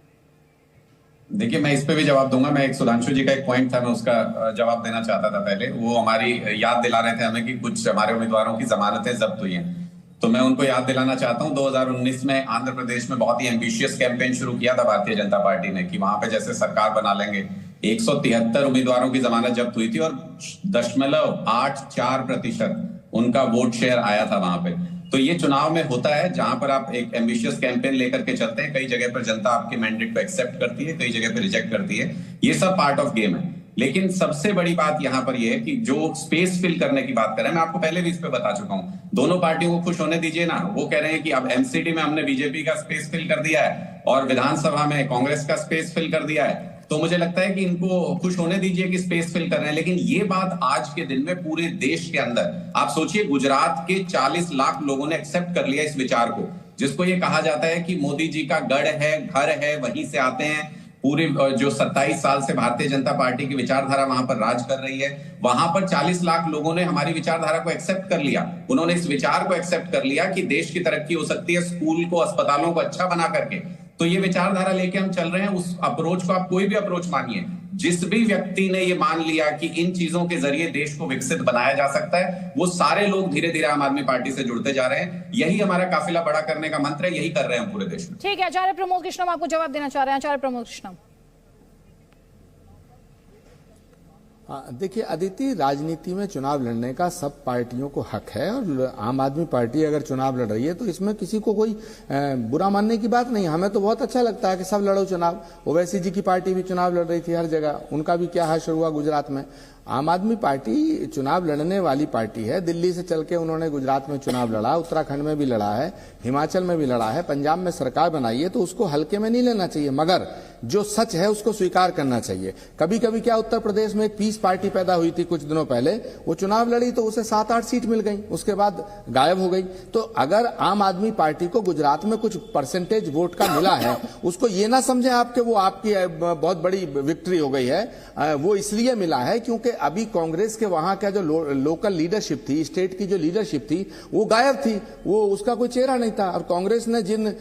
देखिए, मैं इस पे भी जवाब दूंगा। मैं एक सुधांशु जी का एक पॉइंट था, मैं उसका जवाब देना चाहता था। पहले वो हमारी याद दिला रहे थे हमें कि कुछ हमारे उम्मीदवारों की जमानतें जब्त हुई हैं, तो मैं उनको याद दिलाना चाहता हूं 2019 में आंध्र प्रदेश में बहुत ही एम्बिशियस कैंपेन शुरू किया था भारतीय जनता पार्टी ने कि वहां पे जैसे सरकार बना लेंगे। 173 उम्मीदवारों की जमानत जब्त हुई थी और 0.84% उनका वोट शेयर आया था वहां पे। तो ये चुनाव में होता है, जहां पर आप एक एम्बिशियस कैंपेन लेकर के चलते हैं, कई जगह पर जनता आपके मैंडेट को एक्सेप्ट करती है, कई जगह पर रिजेक्ट करती है। ये सब पार्ट ऑफ गेम है। लेकिन सबसे बड़ी बात यहां पर यह है कि जो स्पेस फिल करने की बात कर रहे हैं, मैं आपको पहले भी इस पे बता चुका हूं, दोनों पार्टियों को खुश होने दीजिए ना। वो कह रहे हैं कि अब एमसीडी में हमने बीजेपी का स्पेस फिल कर दिया है और विधानसभा में कांग्रेस का स्पेस फिल कर दिया है। तो मुझे लगता है कि इनको खुश होने दीजिए कि स्पेस फिल कर रहे हैं। लेकिन ये बात आज के दिन में पूरे देश के अंदर, आप सोचिए, गुजरात के 40 लाख लोगों ने एक्सेप्ट कर लिया इस विचार को, जिसको ये कहा जाता है कि मोदी जी का गढ़ है, घर है, वहीं से आते हैं। पूरे जो 27 साल से भारतीय जनता पार्टी की विचारधारा वहां पर राज कर रही है, वहां पर 40 लाख लोगों ने हमारी विचारधारा को एक्सेप्ट कर लिया। उन्होंने इस विचार को एक्सेप्ट कर लिया कि देश की तरक्की हो सकती है स्कूल को, अस्पतालों को अच्छा बना करके। तो ये विचारधारा लेके हम चल रहे हैं। उस अप्रोच को आप कोई भी अप्रोच मानिए, जिस भी व्यक्ति ने ये मान लिया कि इन चीजों के जरिए देश को विकसित बनाया जा सकता है, वो सारे लोग धीरे धीरे आम आदमी पार्टी से जुड़ते जा रहे हैं। यही हमारा काफिला बड़ा करने का मंत्र है, यही कर रहे हैं हम पूरे देश में। ठीक है, आचार्य प्रमोद कृष्णम आपको जवाब देना चाह रहे हैं। आचार्य प्रमोद कृष्णम, देखिए अदिति, राजनीति में चुनाव लड़ने का सब पार्टियों को हक है और आम आदमी पार्टी अगर चुनाव लड़ रही है तो इसमें किसी को कोई बुरा मानने की बात नहीं। हमें तो बहुत अच्छा लगता है कि सब लड़ो चुनाव। ओवैसी जी की पार्टी भी चुनाव लड़ रही थी हर जगह, उनका भी क्या हाल हुआ गुजरात में। आम आदमी पार्टी चुनाव लड़ने वाली पार्टी है। दिल्ली से चल के उन्होंने गुजरात में चुनाव लड़ा, उत्तराखंड में भी लड़ा है, हिमाचल में भी लड़ा है, पंजाब में सरकार बनाई है, तो उसको हल्के में नहीं लेना चाहिए, मगर जो सच है उसको स्वीकार करना चाहिए। कभी कभी क्या, उत्तर प्रदेश में एक पीस पार्टी पैदा हुई थी कुछ दिनों पहले, वो चुनाव लड़ी तो उसे 7-8 सीट मिल गई, उसके बाद गायब हो गई। तो अगर आम आदमी पार्टी को गुजरात में कुछ परसेंटेज वोट का मिला है, उसको ये ना समझें आपके वो आपकी बहुत बड़ी विक्ट्री हो गई है। वो इसलिए मिला है क्योंकि अभी कांग्रेस के वहां का जो लोकल लीडरशिप थी, स्टेट की जो लीडरशिप थी, वो गायब थी, वो उसका कोई चेहरा नहीं था। और कांग्रेस ने जिन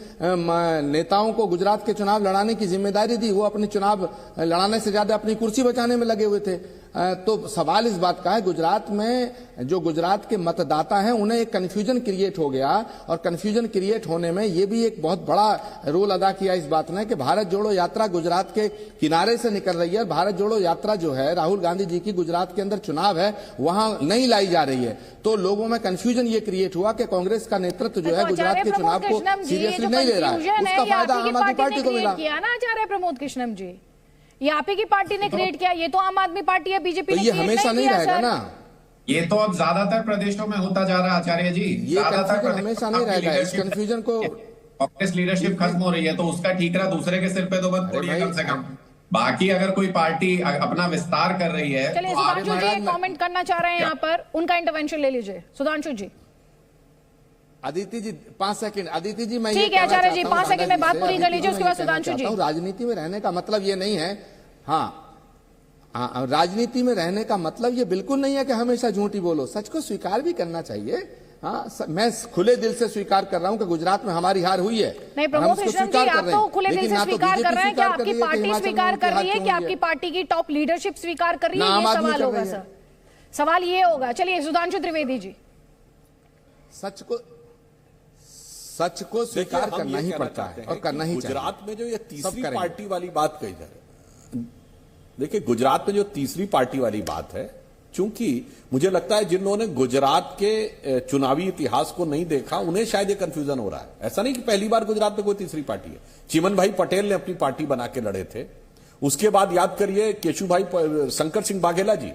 नेताओं को गुजरात के चुनाव लड़ाने की जिम्मेदारी दी, वो अपने चुनाव लड़ाने से ज्यादा अपनी कुर्सी बचाने में लगे हुए थे। तो सवाल इस बात का है, गुजरात में जो गुजरात के मतदाता हैं उन्हें एक कंफ्यूजन क्रिएट हो गया, और कंफ्यूजन क्रिएट होने में ये भी एक बहुत बड़ा रोल अदा किया इस बात ने कि भारत जोड़ो यात्रा गुजरात के किनारे से निकल रही है। भारत जोड़ो यात्रा जो है, राहुल गांधी जी की गुजरात के अंदर चुनाव है, वहां नहीं लाई जा रही है। तो लोगों में कंफ्यूजन ये क्रिएट हुआ कि कांग्रेस का नेतृत्व जो है गुजरात के चुनाव को सीरियसली नहीं ले रहा है। उसका फायदा आम आदमी पार्टी को मिला। आचार्य प्रमोद कृष्णम जी, ये आप ही की पार्टी ने क्रिएट किया, ये तो आम आदमी पार्टी है, बीजेपी ने ये हमेशा नहीं रहेगा ना। ये तो अब ज्यादातर प्रदेशों में होता जा रहा है आचार्य जी। ये कंफ्यूजन हमेशा नहीं रहेगा। इस कंफ्यूजन को कांग्रेस लीडरशिप खत्म हो रही है तो उसका ठीक रहा, दूसरे के सिर पे तो मत फोड़िए कम से कम। बाकी अगर कोई पार्टी अपना विस्तार कर रही है, चलिए सुधांशु जी कमेंट करना चाह रहे हैं यहाँ पर, उनका इंटरवेंशन ले लीजिए। सुधांशु जी। अदिति जी 5 सेकंड। अदिति जी, मैं ठीक है आचार्य जी, 5 सेकंड में बात पूरी कर लीजिए, उसके बाद सुधांशु जी। राजनीति में रहने का मतलब ये नहीं है, राजनीति में रहने का मतलब ये बिल्कुल नहीं है कि हमेशा झूठी बोलो, सच को स्वीकार भी करना चाहिए। हाँ, मैं खुले दिल से स्वीकार कर रहा हूं कि गुजरात में हमारी हार हुई है। नहीं प्रमोद कृष्णन जी, आप तो खुले दिल से स्वीकार कर रहे हैं, क्या आपकी पार्टी स्वीकार कर रही है, क्या आपकी पार्टी की टॉप लीडरशिप स्वीकार कर रही है, ये सवाल होगा सर, सवाल ये होगा। चलिए सुधांशु त्रिवेदी जी। सच को स्वीकार करना ही पड़ता है और करना ही चाहिए। गुजरात में जो ये तीसरी पार्टी वाली बात कही जा रही है, देखिए गुजरात में जो तीसरी पार्टी वाली बात है, चूंकि मुझे लगता है जिन लोगों ने गुजरात के चुनावी इतिहास को नहीं देखा उन्हें शायद ये कंफ्यूजन हो रहा है। ऐसा नहीं कि पहली बार गुजरात में कोई तीसरी पार्टी है। चिमन भाई पटेल ने अपनी पार्टी बना के लड़े थे, उसके बाद याद करिए केशुभाई शंकर सिंह बाघेला जी,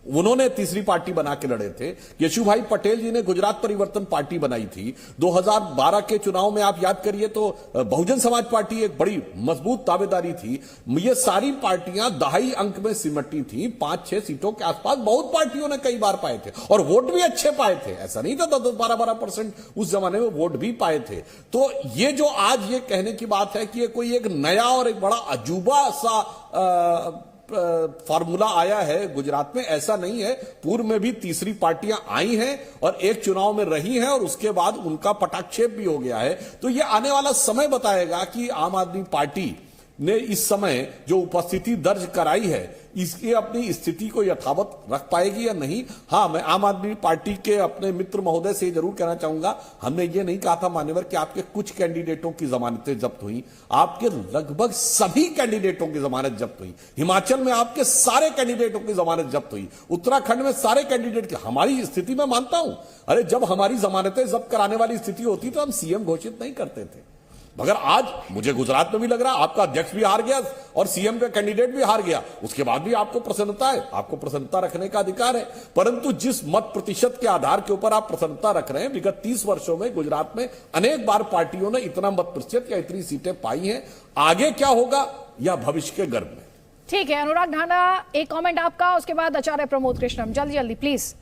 उन्होंने तीसरी पार्टी बना के लड़े थे। केशुभाई पटेल जी ने गुजरात परिवर्तन पार्टी बनाई थी। 2012 के चुनाव में आप याद करिए तो बहुजन समाज पार्टी एक बड़ी मजबूत दावेदारी थी। ये सारी पार्टियां दहाई अंक में सिमटी थी, 5-6 सीटों के आसपास बहुत पार्टियों ने कई बार पाए थे और वोट भी अच्छे पाए थे। ऐसा नहीं था 12% उस जमाने में वोट भी पाए थे। तो ये जो आज ये कहने की बात है कि ये कोई एक नया और एक बड़ा अजूबा सा फॉर्मूला आया है गुजरात में, ऐसा नहीं है। पूर्व में भी तीसरी पार्टियां आई हैं और एक चुनाव में रही हैं और उसके बाद उनका पटाक्षेप भी हो गया है। तो यह आने वाला समय बताएगा कि आम आदमी पार्टी ने इस समय जो उपस्थिति दर्ज कराई है इसकी अपनी स्थिति को यथावत रख पाएगी या नहीं। हाँ, मैं आम आदमी पार्टी के अपने मित्र महोदय से जरूर कहना चाहूंगा, हमने ये नहीं कहा था मान्यवर कि आपके कुछ कैंडिडेटों की जमानतें जब्त हुई, आपके लगभग सभी कैंडिडेटों की जमानत जब्त हुई। हिमाचल में आपके सारे कैंडिडेटों की जमानत जब्त हुई, उत्तराखंड में सारे कैंडिडेट की। हमारी स्थिति में मानता हूं, अरे जब हमारी जमानतें जब्त कराने वाली स्थिति होती तो हम सीएम घोषित नहीं करते थे। मगर आज मुझे गुजरात में भी लग रहा है आपका अध्यक्ष भी हार गया और सीएम का कैंडिडेट भी हार गया, उसके बाद भी आपको प्रसन्नता है, आपको प्रसन्नता रखने का अधिकार है। परंतु जिस मत प्रतिशत के आधार के ऊपर आप प्रसन्नता रख रहे हैं, विगत 30 वर्षों में गुजरात में अनेक बार पार्टियों ने इतना मत प्रतिशत या इतनी सीटें पाई हैं। आगे क्या होगा या भविष्य के गर्भ में। ठीक है अनुराग ढांडा, एक कमेंट आपका, उसके बाद आचार्य प्रमोद कृष्णम, जल्दी जल्दी प्लीज।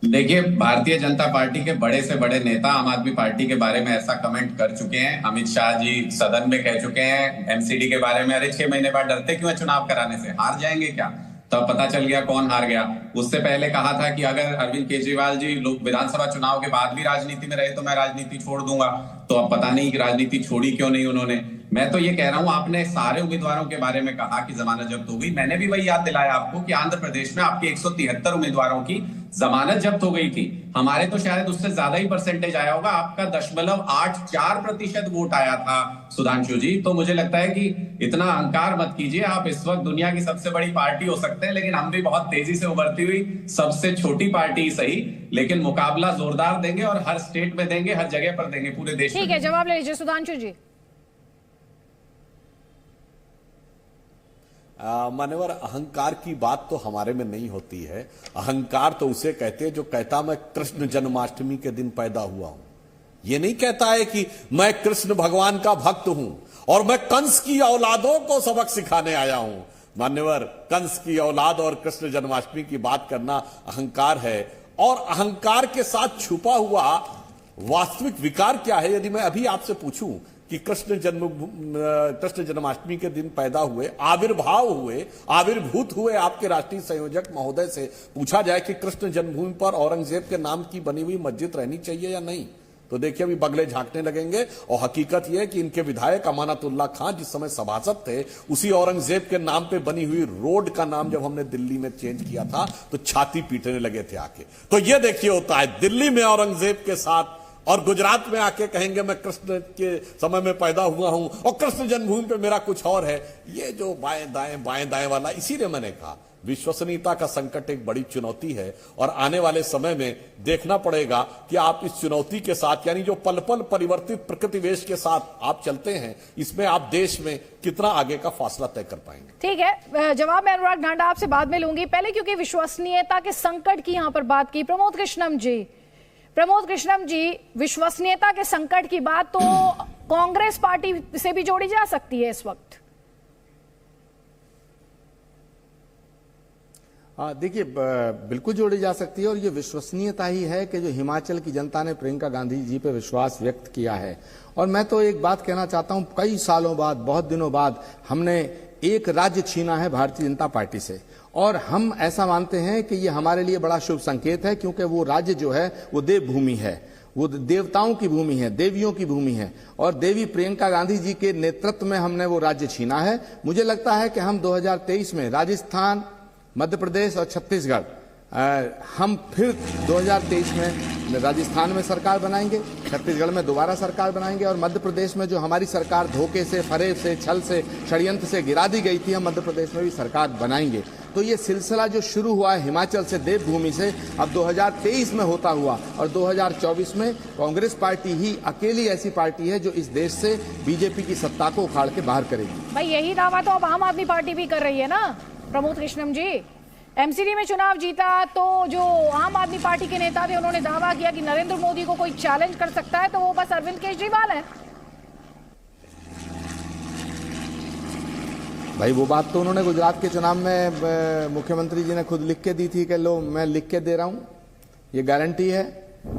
देखिए, भारतीय जनता पार्टी के बड़े से बड़े नेता आम आदमी पार्टी के बारे में ऐसा कमेंट कर चुके हैं। अमित शाह जी सदन में कह चुके हैं एमसीडी के बारे में, अरे 6 महीने बाद डरते क्यों है चुनाव कराने से, हार जाएंगे क्या। तब पता चल गया कौन हार गया। उससे पहले कहा था कि अगर अरविंद केजरीवाल जी लोग विधानसभा चुनाव के बाद भी राजनीति में रहे तो मैं राजनीति छोड़ दूंगा। तो अब पता नहीं कि राजनीति छोड़ी क्यों नहीं उन्होंने। मैं तो ये कह रहा हूं, आपने सारे उम्मीदवारों के बारे में कहा कि जमानत जब्त हो गई। मैंने भी वही याद दिलाया आपको कि आंध्र प्रदेश में आपके 173 उम्मीदवारों की जमानत जब्त हो गई थी। हमारे तो शायद उससे ज्यादा ही परसेंटेज आया होगा, आपका 0.84% वोट आया था सुधांशु जी। तो मुझे लगता है कि इतना अहंकार मत कीजिए। आप इस वक्त दुनिया की सबसे बड़ी पार्टी हो सकते हैं, लेकिन हम भी बहुत तेजी से उभरती हुई सबसे छोटी पार्टी ही सही, लेकिन मुकाबला जोरदार देंगे और हर स्टेट में देंगे, हर जगह पर देंगे, पूरे देश में। ठीक है, जवाब ले लीजिए सुधांशु जी। मान्यवर, अहंकार की बात तो हमारे में नहीं होती है। अहंकार तो उसे कहते हैं जो कहता मैं कृष्ण जन्माष्टमी के दिन पैदा हुआ हूं। ये नहीं कहता है कि मैं कृष्ण भगवान का भक्त हूं और मैं कंस की औलादों को सबक सिखाने आया हूं। मान्यवर, कंस की औलाद और कृष्ण जन्माष्टमी की बात करना अहंकार है। और अहंकार के साथ छुपा हुआ वास्तविक विकार क्या है, यदि मैं अभी आपसे पूछूं कि कृष्ण जन्माष्टमी के दिन पैदा हुए, आविर्भूत हुए आपके राष्ट्रीय संयोजक महोदय से पूछा जाए कि कृष्ण जन्मभूमि पर औरंगजेब के नाम की बनी हुई मस्जिद रहनी चाहिए या नहीं, तो देखिए अभी बगले झांकने लगेंगे। और हकीकत यह है कि इनके विधायक अमानतुल्लाह खान जिस समय सभासद थे, उसी औरंगजेब के नाम पे बनी हुई रोड का नाम जब हमने दिल्ली में चेंज किया था तो छाती पीटने लगे थे आके। तो ये देखिए होता है, दिल्ली में औरंगजेब के साथ और गुजरात में आके कहेंगे मैं कृष्ण के समय में पैदा हुआ हूं और कृष्ण जन्मभूमि पे मेरा कुछ और है। ये जो बाएं दाएं वाला, इसीलिए मैंने कहा विश्वसनीयता का संकट एक बड़ी चुनौती है और आने वाले समय में देखना पड़ेगा कि आप इस चुनौती के साथ, यानी जो पल पल परिवर्तित प्रकृति वेश के साथ आप चलते हैं, इसमें आप देश में कितना आगे का फासला तय कर पाएंगे। ठीक है, जवाब मैं अनुराग ढांडा आपसे बाद में लूंगी। पहले क्योंकि विश्वसनीयता के संकट की यहां पर बात की, प्रमोद कृष्णम जी, विश्वसनीयता के संकट की बात तो कांग्रेस पार्टी से भी जोड़ी जा सकती है इस वक्त। देखिए, बिल्कुल जोड़ी जा सकती है और ये विश्वसनीयता ही है कि जो हिमाचल की जनता ने प्रियंका गांधी जी पे विश्वास व्यक्त किया है। और मैं तो एक बात कहना चाहता हूं, कई सालों बाद, बहुत दिनों बाद हमने एक राज्य छीना है भारतीय जनता पार्टी से और हम ऐसा मानते हैं कि ये हमारे लिए बड़ा शुभ संकेत है, क्योंकि वो राज्य जो है वो देवभूमि है, वो देवताओं की भूमि है, देवियों की भूमि है, और देवी प्रियंका गांधी जी के नेतृत्व में हमने वो राज्य छीना है। मुझे लगता है कि हम 2023 में राजस्थान, मध्य प्रदेश और छत्तीसगढ़, हम फिर 2023 में राजस्थान में सरकार बनाएंगे, छत्तीसगढ़ में दोबारा सरकार बनाएंगे, और मध्य प्रदेश में जो हमारी सरकार धोखे से, फरेब से, छल से, षड्यंत्र से गिरा दी गई थी, हम मध्य प्रदेश में भी सरकार बनाएंगे। तो ये सिलसिला जो शुरू हुआ है हिमाचल से, देवभूमि से, अब 2023 में होता हुआ, और 2024 में कांग्रेस पार्टी ही अकेली ऐसी पार्टी है जो इस देश से बीजेपी की सत्ता को उखाड़ के बाहर करेगी। भाई यही दावा तो अब आम आदमी पार्टी भी कर रही है ना प्रमोद कृष्णम जी। एमसीडी में चुनाव जीता तो जो आम आदमी पार्टी के नेता थे उन्होंने दावा किया कि नरेंद्र मोदी को कोई चैलेंज कर सकता है तो वो बस अरविंद केजरीवाल है। भाई वो बात तो उन्होंने गुजरात के चुनाव में मुख्यमंत्री जी ने खुद लिख के दी थी कि लो मैं लिख के दे रहा हूं, ये गारंटी है।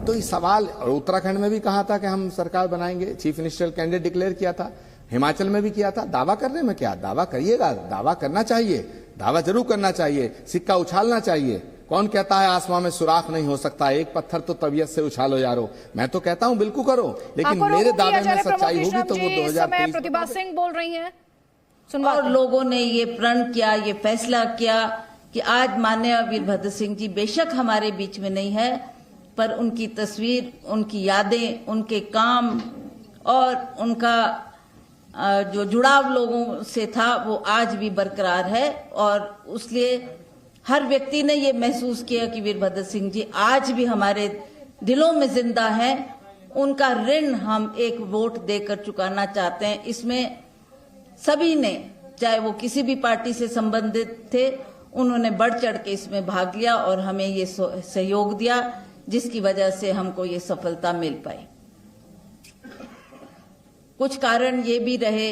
तो ये सवाल, और उत्तराखंड में भी कहा था कि हम सरकार बनाएंगे, चीफ मिनिस्टर कैंडिडेट डिक्लेयर किया था, हिमाचल में भी किया था। दावा करने में क्या, दावा करिएगा, दावा करना चाहिए, दावा जरूर करना चाहिए, सिक्का उछालना चाहिए। कौन कहता है आसमां में सुराख नहीं हो सकता, एक पत्थर तो तबीयत से उछालो यारो। मैं तो कहता हूं बिल्कुल करो, लेकिन मेरे दावे में सच्चाई होगी तो वो 2023। प्रतिभा सिंह बोल रही हैं, और लोगों ने ये प्रण किया, ये फैसला किया कि आज माननीय वीरभद्र सिंह जी बेशक हमारे बीच में नहीं है, पर उनकी तस्वीर, उनकी यादें, उनके काम और उनका जो जुड़ाव लोगों से था वो आज भी बरकरार है। और इसलिए हर व्यक्ति ने ये महसूस किया कि वीरभद्र सिंह जी आज भी हमारे दिलों में जिंदा हैं। उनका ऋण हम एक वोट देकर चुकाना चाहते हैं। इसमें सभी ने, चाहे वो किसी भी पार्टी से संबंधित थे, उन्होंने बढ़ चढ़ के इसमें भाग लिया और हमें ये सहयोग दिया, जिसकी वजह से हमको ये सफलता मिल पाई। कुछ कारण ये भी रहे,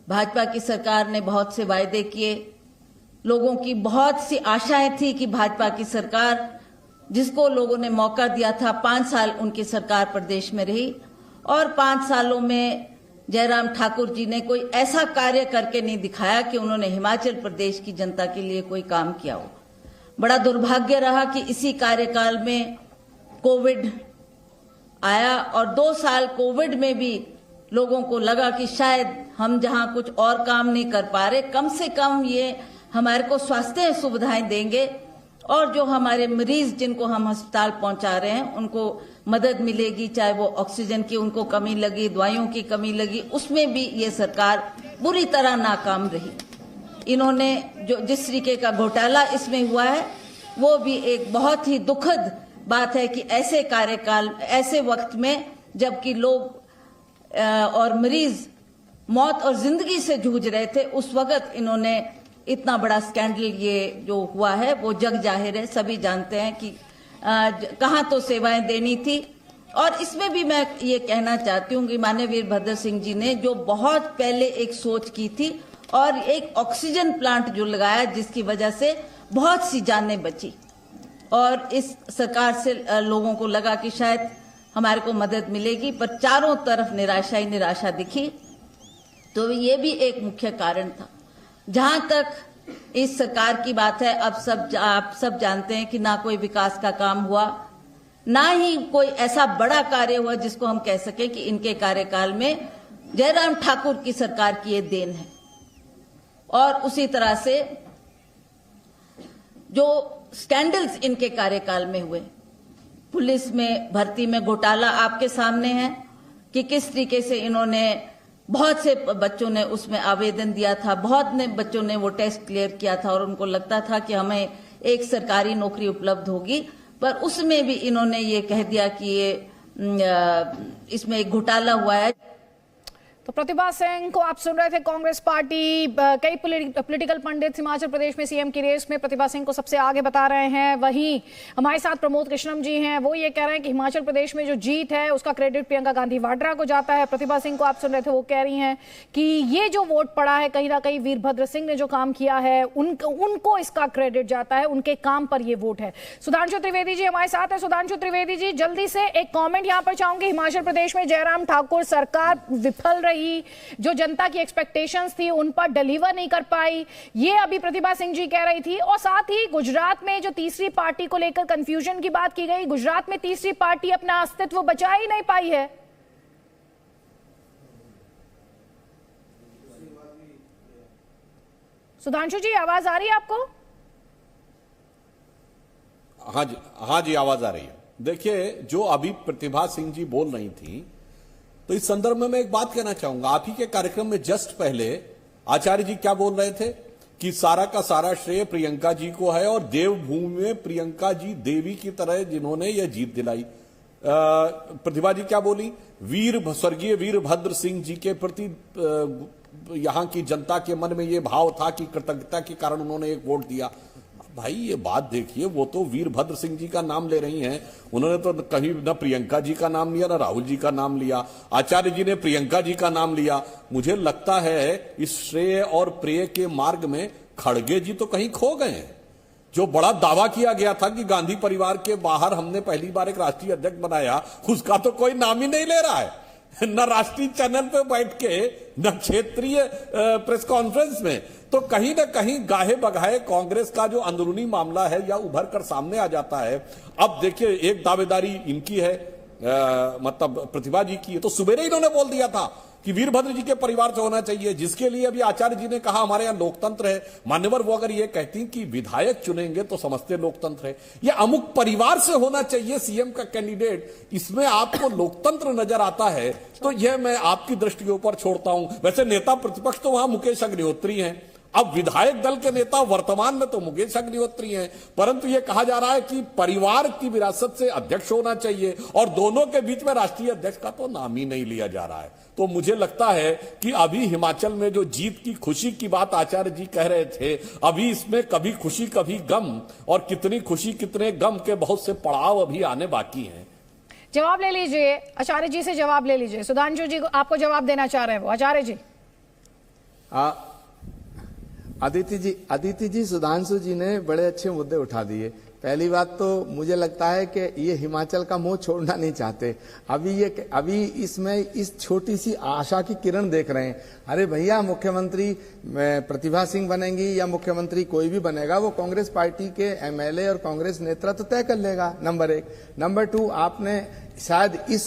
भाजपा की सरकार ने बहुत से वायदे किए, लोगों की बहुत सी आशाएं थी कि भाजपा की सरकार, जिसको लोगों ने मौका दिया था, 5 साल उनकी सरकार प्रदेश में रही, और 5 सालों में जयराम ठाकुर जी ने कोई ऐसा कार्य करके नहीं दिखाया कि उन्होंने हिमाचल प्रदेश की जनता के लिए कोई काम किया हो। बड़ा दुर्भाग्य रहा कि इसी कार्यकाल में कोविड आया, और 2 साल कोविड में भी लोगों को लगा कि शायद हम जहां कुछ और काम नहीं कर पा रहे, कम से कम ये हमारे को स्वास्थ्य सुविधाएं देंगे, और जो हमारे मरीज जिनको हम अस्पताल पहुंचा रहे हैं उनको मदद मिलेगी, चाहे वो ऑक्सीजन की उनको कमी लगी, दवाइयों की कमी लगी, उसमें भी ये सरकार बुरी तरह नाकाम रही। इन्होंने जो जिस तरीके का घोटाला इसमें हुआ है वो भी एक बहुत ही दुखद बात है कि ऐसे कार्यकाल, ऐसे वक्त में जबकि लोग और मरीज मौत और जिंदगी से जूझ रहे थे, उस वक्त इन्होंने इतना बड़ा स्कैंडल ये जो हुआ है वो जग जाहिर है, सभी जानते हैं कि कहां तो सेवाएं देनी थी। और इसमें भी मैं ये कहना चाहती हूँ कि माननीय वीरभद्र सिंह जी ने जो बहुत पहले एक सोच की थी और एक ऑक्सीजन प्लांट जो लगाया, जिसकी वजह से बहुत सी जानें बची, और इस सरकार से लोगों को लगा कि शायद हमारे को मदद मिलेगी, पर चारों तरफ निराशा ही निराशा दिखी। तो ये भी एक मुख्य कारण था। जहां तक इस सरकार की बात है, अब आप सब जानते हैं कि ना कोई विकास का काम हुआ, ना ही कोई ऐसा बड़ा कार्य हुआ जिसको हम कह सके कि इनके कार्यकाल में जयराम ठाकुर की सरकार की ये देन है। और उसी तरह से जो स्कैंडल्स इनके कार्यकाल में हुए, पुलिस में भर्ती में घोटाला आपके सामने है कि किस तरीके से इन्होंने, बहुत से बच्चों ने उसमें आवेदन दिया था, बहुत ने बच्चों ने वो टेस्ट क्लियर किया था और उनको लगता था कि हमें एक सरकारी नौकरी उपलब्ध होगी, पर उसमें भी इन्होंने ये कह दिया कि ये इसमें एक घोटाला हुआ है। तो प्रतिभा सिंह को आप सुन रहे थे। कांग्रेस पार्टी, कई पॉलिटिकल पंडित हिमाचल प्रदेश में सीएम की रेस में प्रतिभा सिंह को सबसे आगे बता रहे हैं। वहीं हमारे साथ प्रमोद कृष्णम जी हैं, वो ये कह रहे हैं कि हिमाचल प्रदेश में जो जीत है उसका क्रेडिट प्रियंका गांधी वाड्रा को जाता है। प्रतिभा सिंह को आप सुन रहे थे, वो कह रही हैं कि ये जो वोट पड़ा है कहीं ना कहीं वीरभद्र सिंह ने जो काम किया है उनको इसका क्रेडिट जाता है, उनके काम पर ये वोट है। सुधांशु त्रिवेदी जी हमारे साथ है। सुधांशु त्रिवेदी जी, जल्दी से एक कॉमेंट यहाँ पर चाहूंगी। हिमाचल प्रदेश में जयराम ठाकुर सरकार विफल रही रही, जो जनता की एक्सपेक्टेशंस थी उन पर डिलीवर नहीं कर पाई, ये अभी प्रतिभा सिंह जी कह रही थी। और साथ ही गुजरात में जो तीसरी पार्टी को लेकर कंफ्यूजन की बात की गई, गुजरात में तीसरी पार्टी अपना अस्तित्व बचा ही नहीं पाई है। सुधांशु जी, आवाज आ रही है आपको? हाँ जी आवाज आ रही है। देखिए, जो अभी प्रतिभा सिंह जी बोल रही थी, तो इस संदर्भ में मैं एक बात कहना चाहूंगा। आप ही के कार्यक्रम में जस्ट पहले आचार्य जी क्या बोल रहे थे कि सारा का सारा श्रेय प्रियंका जी को है और देवभूमि में प्रियंका जी देवी की तरह जिन्होंने यह जीत दिलाई। प्रतिभा जी क्या बोली? स्वर्गीय वीरभद्र सिंह जी के प्रति यहां की जनता के मन में यह भाव था कि कृतज्ञता के कारण उन्होंने एक वोट दिया। भाई ये बात देखिए, वो तो वीरभद्र सिंह जी का नाम ले रही हैं, उन्होंने तो कहीं न प्रियंका जी का नाम लिया न राहुल जी का नाम लिया। आचार्य जी ने प्रियंका जी का नाम लिया। मुझे लगता है इस श्रेय और प्रेय के मार्ग में खड़गे जी तो कहीं खो गए हैं। जो बड़ा दावा किया गया था कि गांधी परिवार के बाहर हमने पहली बार एक राष्ट्रीय अध्यक्ष बनाया, उसका तो कोई नाम ही नहीं ले रहा है, न राष्ट्रीय चैनल पे बैठ के, न क्षेत्रीय प्रेस कॉन्फ्रेंस में। तो कहीं ना कहीं गाहे बगाहे कांग्रेस का जो अंदरूनी मामला है या उभर कर सामने आ जाता है। अब देखिए, एक दावेदारी इनकी है, मतलब प्रतिभा जी की है, तो सुबेरे इन्होंने बोल दिया था कि वीरभद्र जी के परिवार से होना चाहिए, जिसके लिए अभी आचार्य जी ने कहा हमारे यहां लोकतंत्र है। मान्यवर वो अगर ये कहती कि विधायक चुनेंगे तो समझते लोकतंत्र है, या अमुक परिवार से होना चाहिए सीएम का कैंडिडेट, इसमें आपको लोकतंत्र नजर आता है, तो यह मैं आपकी दृष्टि के ऊपर छोड़ता हूं। वैसे नेता प्रतिपक्ष तो वहां मुकेश अग्निहोत्री हैं, अब विधायक दल के नेता वर्तमान में तो मुकेश अग्निहोत्री हैं, परंतु यह कहा जा रहा है कि परिवार की विरासत से अध्यक्ष होना चाहिए, और दोनों के बीच में राष्ट्रीय अध्यक्ष का तो नाम ही नहीं लिया जा रहा है। तो मुझे लगता है कि अभी हिमाचल में जो जीत की खुशी की बात आचार्य जी कह रहे थे, अभी इसमें कभी खुशी कभी गम, और कितनी खुशी कितने गम के बहुत से पड़ाव अभी आने बाकी हैं। जवाब ले लीजिए, आचार्य जी से जवाब ले लीजिए। सुधांशु जी आपको जवाब देना चाह रहे हैं वो। आचार्य जी। अदिति जी, सुधांशु जी ने बड़े अच्छे मुद्दे उठा दिए। पहली बात तो मुझे लगता है कि ये हिमाचल का मोह छोड़ना नहीं चाहते। अभी इसमें इस छोटी सी आशा की किरण देख रहे हैं। अरे भैया, मुख्यमंत्री प्रतिभा सिंह बनेंगी या मुख्यमंत्री कोई भी बनेगा, वो कांग्रेस पार्टी के एमएलए और कांग्रेस नेतृत्व तय कर लेगा, नंबर 1। नंबर 2, आपने शायद इस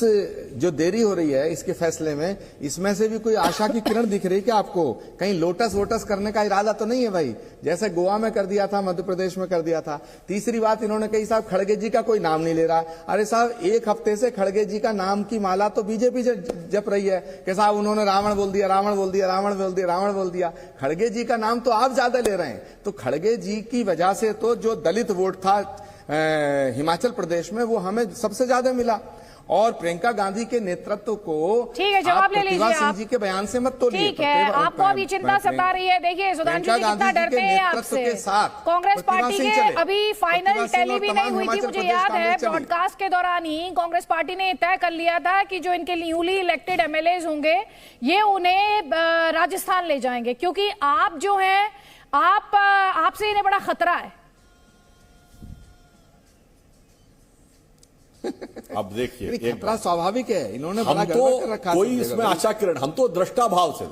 जो देरी हो रही है इसके फैसले में, इसमें से भी कोई आशा की किरण दिख रही है क्या आपको? कहीं लोटस वोटस करने का इरादा तो नहीं है भाई, जैसे गोवा में कर दिया था, मध्य प्रदेश में कर दिया था। तीसरी बात इन्होंने कही, साहब खड़गे जी का कोई नाम नहीं ले रहा। अरे साहब, एक हफ्ते से खड़गे जी का नाम की माला तो बीजेपी जप रही है कि साहब उन्होंने रावण बोल दिया, रावण बोल दिया, रावण बोल दिया, रावण बोल दिया। खड़गे जी का नाम तो आप ज्यादा ले रहे हैं। तो खड़गे जी की वजह से तो जो दलित वोट था हिमाचल प्रदेश में, वो हमें सबसे ज्यादा मिला। और प्रियंका गांधी के नेतृत्व को, ठीक है, जवाब ले लीजिए सिंह जी के बयान से मत तोड़िए। ठीक है, आपको अभी चिंता सता रही है। देखिए सुधांशु जी कितना डरते हैं आपसे। कांग्रेस पार्टी के अभी फाइनल टैली भी नहीं हुई थी, मुझे याद है ब्रॉडकास्ट के दौरान ही कांग्रेस पार्टी ने तय कर लिया था कि जो इनके न्यूली इलेक्टेड एमएलए होंगे ये उन्हें राजस्थान ले जाएंगे, क्योंकि आप जो हैं आपसे इन्हें बड़ा खतरा है। अब देखिए, खतरा स्वाभाविक है, इन्होंने हम तो कोई इसमें आशा किरण, हम तो दृष्टा भाव से,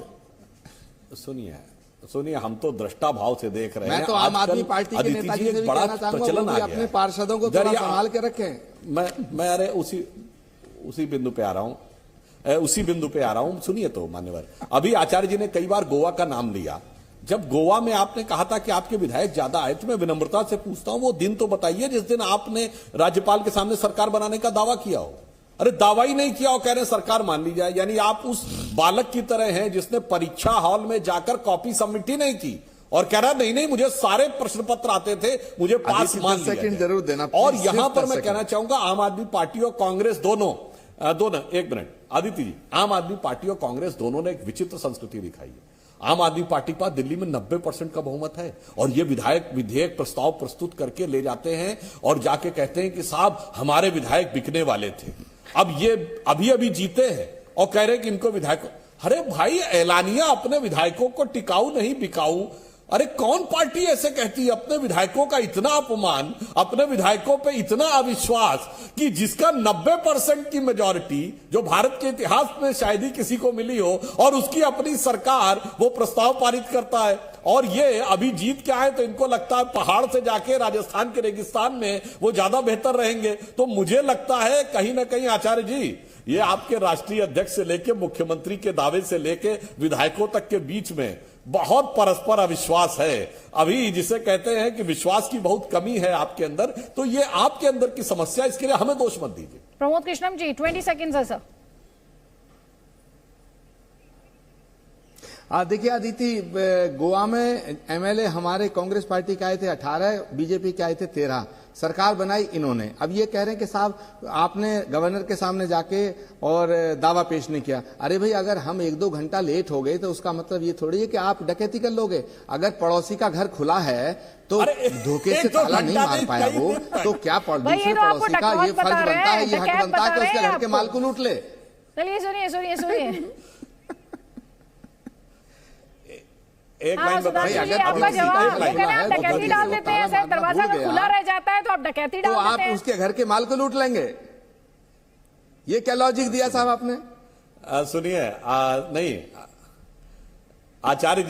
सुनिए हम तो दृष्टा भाव से देख रहे हैं। मैं तो आम आदमी पार्टी के नेताजी से भी कहना चाहूंगा, वो भी अपने पार्षदों को थोड़ा संभाल के रखें। मैं अरे उसी बिंदु पे आ रहा हूं, सुनिए तो मान्यवर, अभी आचार्य जी ने कई बार गोवा का नाम लिया। जब गोवा में आपने कहा था कि आपके विधायक ज्यादा आए, तो मैं विनम्रता से पूछता हूं वो दिन तो बताइए जिस दिन आपने राज्यपाल के सामने सरकार बनाने का दावा किया हो। अरे दावा ही नहीं किया हो, कह रहे सरकार मान ली जाए। यानी आप उस बालक की तरह हैं जिसने परीक्षा हॉल में जाकर कॉपी सबमिट ही नहीं की और कह रहा नहीं मुझे सारे प्रश्न पत्र आते थे, मुझे पास मान लिया। सेकंड जरूर देना। और यहां पर मैं कहना चाहूंगा, आम आदमी पार्टी और कांग्रेस दोनों, एक मिनट आदित्य जी, आम आदमी पार्टी और कांग्रेस दोनों ने एक विचित्र संस्कृति दिखाई है। आम आदमी पार्टी के पास दिल्ली में 90% का बहुमत है, और ये विधेयक प्रस्ताव प्रस्तुत करके ले जाते हैं और जाके कहते हैं कि साहब हमारे विधायक बिकने वाले थे, अब ये अभी जीते हैं और कह रहे हैं कि इनको विधायक। अरे भाई, एलानिया अपने विधायकों को टिकाऊ नहीं बिकाऊ अरे कौन पार्टी ऐसे कहती है? अपने विधायकों का इतना अपमान, अपने विधायकों पे इतना अविश्वास कि जिसका 90% की मेजॉरिटी जो भारत के इतिहास में शायद ही किसी को मिली हो, और उसकी अपनी सरकार वो प्रस्ताव पारित करता है। और ये अभी जीत के आए तो इनको लगता है पहाड़ से जाके राजस्थान के रेगिस्तान में वो ज्यादा बेहतर रहेंगे। तो मुझे लगता है कहीं ना कहीं आचार्य जी, ये आपके राष्ट्रीय अध्यक्ष से लेके मुख्यमंत्री के दावे से लेके विधायकों तक के बीच में बहुत परस्पर अविश्वास है। अभी जिसे कहते हैं कि विश्वास की बहुत कमी है आपके अंदर, तो ये आपके अंदर की समस्या, इसके लिए हमें दोष मत दीजिए। प्रमोद कृष्णम जी 20 सेकंड्स है सर। देखिए अदिति, गोवा में एमएलए हमारे कांग्रेस पार्टी के आए थे 18, बीजेपी के आए थे 13, सरकार बनाई इन्होंने। अब ये कह रहे हैं कि साहब आपने गवर्नर के सामने जाके और दावा पेश नहीं किया। अरे भाई, अगर हम 1-2 घंटा लेट हो गए तो उसका मतलब ये थोड़ी है कि आप डकैती कर लोगे। अगर पड़ोसी का घर खुला है तो धोखे से ताला नहीं मार पाया वो, तो क्या दूसरे पड़ोसी का ये फर्ज बनता है, ये हक बनता है कि उसके घर के माल को लूट ले? चलिए सुनिए एक लाइन बताइए। आपका जवाब डकैती डाल देते हैं सर, दरवाजा अगर खुला रह जाता है तो आप डकैती डाल देते हैं। आप उसके घर के माल को लूट लेंगे? ये क्या लॉजिक दिया साहब आपने? सुनिए, नहीं आचार्य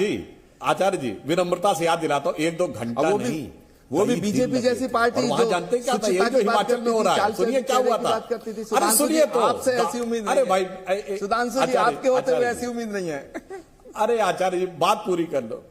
जी विनम्रता से याद दिलाता हूँ, 1-2 घंटा नहीं, वो भी बीजेपी जैसी पार्टी जो जानते क्या था, ये जो हिमाचल में हो रहा है। सुनिए क्या हुआ था। अरे सुनिए, तो आपसे ऐसी उम्मीद, अरे भाई सुधांशु जी, आपके होते हुए ऐसी उम्मीद नहीं है। अरे आचार्य जी बात पूरी कर लो।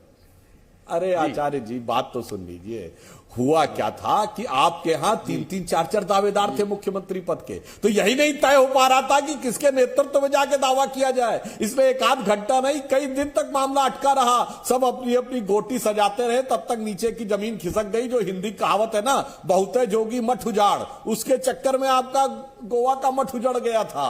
अरे आचार्य जी बात तो सुन लीजिए। हुआ क्या था कि आपके यहां 3-3, 4-4 दावेदार थे मुख्यमंत्री पद के, तो यही नहीं तय हो पा रहा था कि किसके नेतृत्व में जाके दावा किया जाए। इसमें 1-8 घंटा नहीं, कई दिन तक मामला अटका रहा। सब अपनी अपनी गोटी सजाते रहे, तब तक नीचे की जमीन खिसक गई। जो हिंदी कहावत है ना, बहुते जोगी मठ उजाड़, उसके चक्कर में आपका गोवा का मठ उजड़ गया था।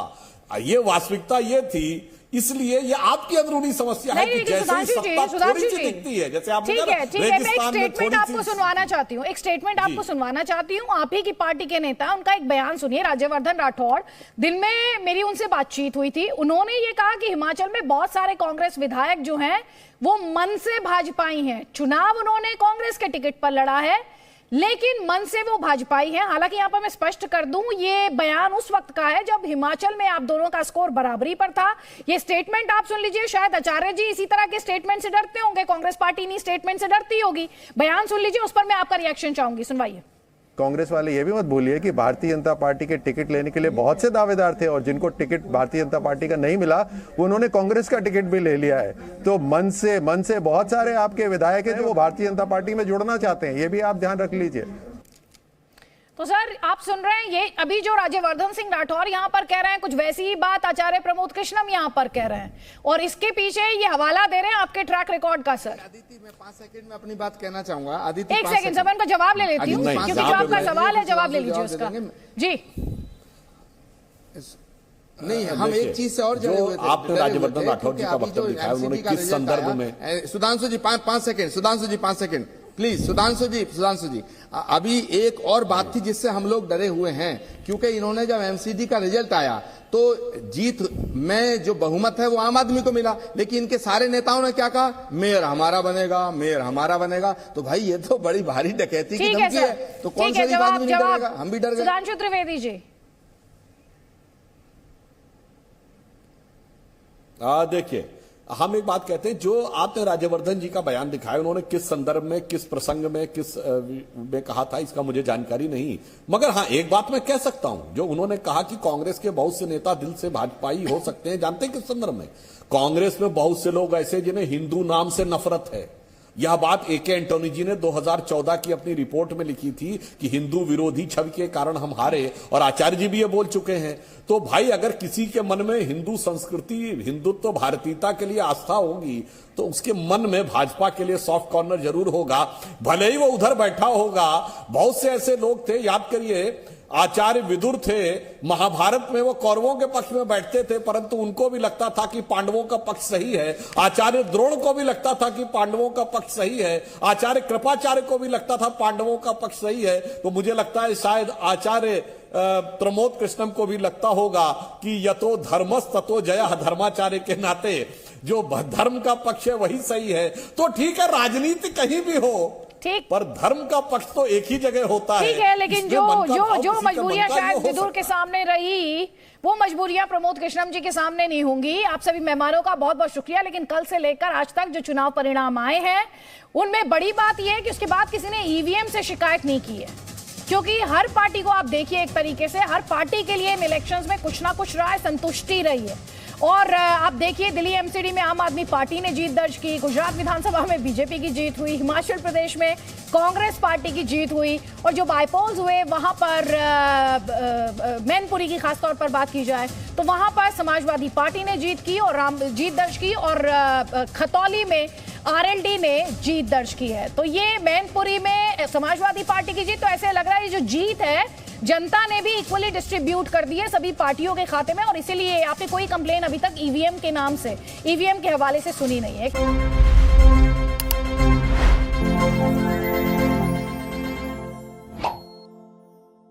ये वास्तविकता ये थी। इसलिए ये आपकी अंदरूनी समस्या है कि जैसे ही सत्ता थोड़ी सी दिखती है, जैसे आप ठीक है, मैं एक स्टेटमेंट आपको सुनवाना चाहती हूँ, आप ही की पार्टी के नेता, उनका एक बयान सुनिए। राज्यवर्धन राठौड़, दिन में मेरी उनसे बातचीत हुई थी, उन्होंने ये कहा कि हिमाचल में बहुत सारे कांग्रेस विधायक जो हैं वो मन से भाजपाई हैं। चुनाव उन्होंने कांग्रेस के टिकट पर लड़ा है, लेकिन मन से वो भाजपाई हैं। हालांकि यहां पर मैं स्पष्ट कर दूं, ये बयान उस वक्त का है जब हिमाचल में आप दोनों का स्कोर बराबरी पर था। ये स्टेटमेंट आप सुन लीजिए। शायद आचार्य जी इसी तरह के स्टेटमेंट से डरते होंगे, कांग्रेस पार्टी इन्हीं स्टेटमेंट से डरती होगी। बयान सुन लीजिए, उस पर मैं आपका रिएक्शन चाहूंगी, सुनवाइए। कांग्रेस वाले ये भी मत भूलिए कि भारतीय जनता पार्टी के टिकट लेने के लिए बहुत से दावेदार थे, और जिनको टिकट भारतीय जनता पार्टी का नहीं मिला उन्होंने कांग्रेस का टिकट भी ले लिया है। तो मन से बहुत सारे आपके विधायक हैं जो वो भारतीय जनता पार्टी में जुड़ना चाहते हैं, ये भी आप ध्यान रख लीजिए। तो सर आप सुन रहे हैं, ये अभी जो राज्यवर्धन सिंह राठौर यहाँ पर कह रहे हैं, कुछ वैसी ही बात आचार्य प्रमोद कृष्णम यहाँ पर कह रहे हैं, और इसके पीछे ये हवाला दे रहे हैं आपके ट्रैक रिकॉर्ड का। सर अदिति, मैं 5 सेकंड में अपनी बात कहना चाहूंगा। अदिति, 1 सेकंड सर, मैं उनका जवाब ले लेती हूँ, क्योंकि जो आपका सवाल है जवाब ले लीजिए उसका। जी नहीं, हम एक चीज से और जुड़े हुए थे। आपने राज्यवर्धन राठौर जी का वक्तव्य दिखाया, उन्होंने किस संदर्भ में। सुधांशु जी 5 सेकंड प्लीज। सुधांशु जी, अभी एक और बात थी जिससे हम लोग डरे हुए हैं, क्योंकि इन्होंने जब एमसीडी का रिजल्ट आया तो जीत में जो बहुमत है वो आम आदमी को मिला, लेकिन इनके सारे नेताओं ने क्या कहा, मेयर हमारा बनेगा। तो भाई ये तो बड़ी भारी डकैती की धमकी है, तो कौन सा आदमी नहीं डरेगा? हम भी डर गए। सुधांशु त्रिवेदी जी देखिए, हम एक बात कहते हैं, जो आपने राज्यवर्धन जी का बयान दिखाया, उन्होंने किस संदर्भ में, किस प्रसंग में, किस में कहा था, इसका मुझे जानकारी नहीं। मगर हाँ, एक बात मैं कह सकता हूं, जो उन्होंने कहा कि कांग्रेस के बहुत से नेता दिल से भाजपाई हो सकते हैं, जानते हैं किस संदर्भ में? कांग्रेस में बहुत से लोग ऐसे जिन्हें हिंदू नाम से नफरत है। यह बात A.K. एंटोनी जी ने 2014 की अपनी रिपोर्ट में लिखी थी कि हिंदू विरोधी छवि के कारण हम हारे, और आचार्य जी भी ये बोल चुके हैं। तो भाई, अगर किसी के मन में हिंदू संस्कृति, हिंदुत्व, भारतीयता के लिए आस्था होगी, तो उसके मन में भाजपा के लिए सॉफ्ट कॉर्नर जरूर होगा, भले ही वो उधर बैठा होगा। बहुत से ऐसे लोग थे, याद करिए, आचार्य विदुर थे, महाभारत में वो कौरवों के पक्ष में बैठते थे, परंतु उनको भी लगता था कि पांडवों का पक्ष सही है। आचार्य द्रोण को भी लगता था कि पांडवों का पक्ष सही है। आचार्य कृपाचार्य को भी लगता था पांडवों का पक्ष सही है। तो मुझे लगता है शायद आचार्य प्रमोद कृष्णम को भी लगता होगा कि यतो धर्मस ततो जया, धर्माचार्य के नाते जो धर्म का पक्ष है वही सही है। तो ठीक है, राजनीति कहीं भी हो, ठीक, पर धर्म का पक्ष तो एक ही जगह होता है। ठीक है, लेकिन जो मजबूरियां शायद विदुर के सामने रही, वो मजबूरियां प्रमोद कृष्णम जी के सामने नहीं होंगी। आप सभी मेहमानों का बहुत बहुत शुक्रिया। लेकिन कल से लेकर आज तक जो चुनाव परिणाम आए हैं उनमें बड़ी बात यह है कि उसके बाद किसी ने ईवीएम से शिकायत नहीं की है, क्योंकि हर पार्टी को आप देखिए, एक तरीके से हर पार्टी के लिए इन इलेक्शंस में कुछ ना कुछ रहा है, संतुष्टि रही है। और आप देखिए, दिल्ली एमसीडी में आम आदमी पार्टी ने जीत दर्ज की, गुजरात विधानसभा में बीजेपी की जीत हुई, हिमाचल प्रदेश में कांग्रेस पार्टी की जीत हुई, और जो बाईपोल्स हुए वहां पर मैनपुरी की खासतौर पर बात की जाए तो वहां पर समाजवादी पार्टी ने जीत की और जीत दर्ज की, और खतौली में आरएलडी ने जीत दर्ज की है। तो ये मैनपुरी में समाजवादी पार्टी की जीत, तो ऐसे लग रहा है ये जो जीत है जनता ने भी इक्वली डिस्ट्रीब्यूट कर दी है सभी पार्टियों के खाते में, और इसीलिए आपने कोई कंप्लेन अभी तक ईवीएम के नाम से, ईवीएम के हवाले से सुनी नहीं है।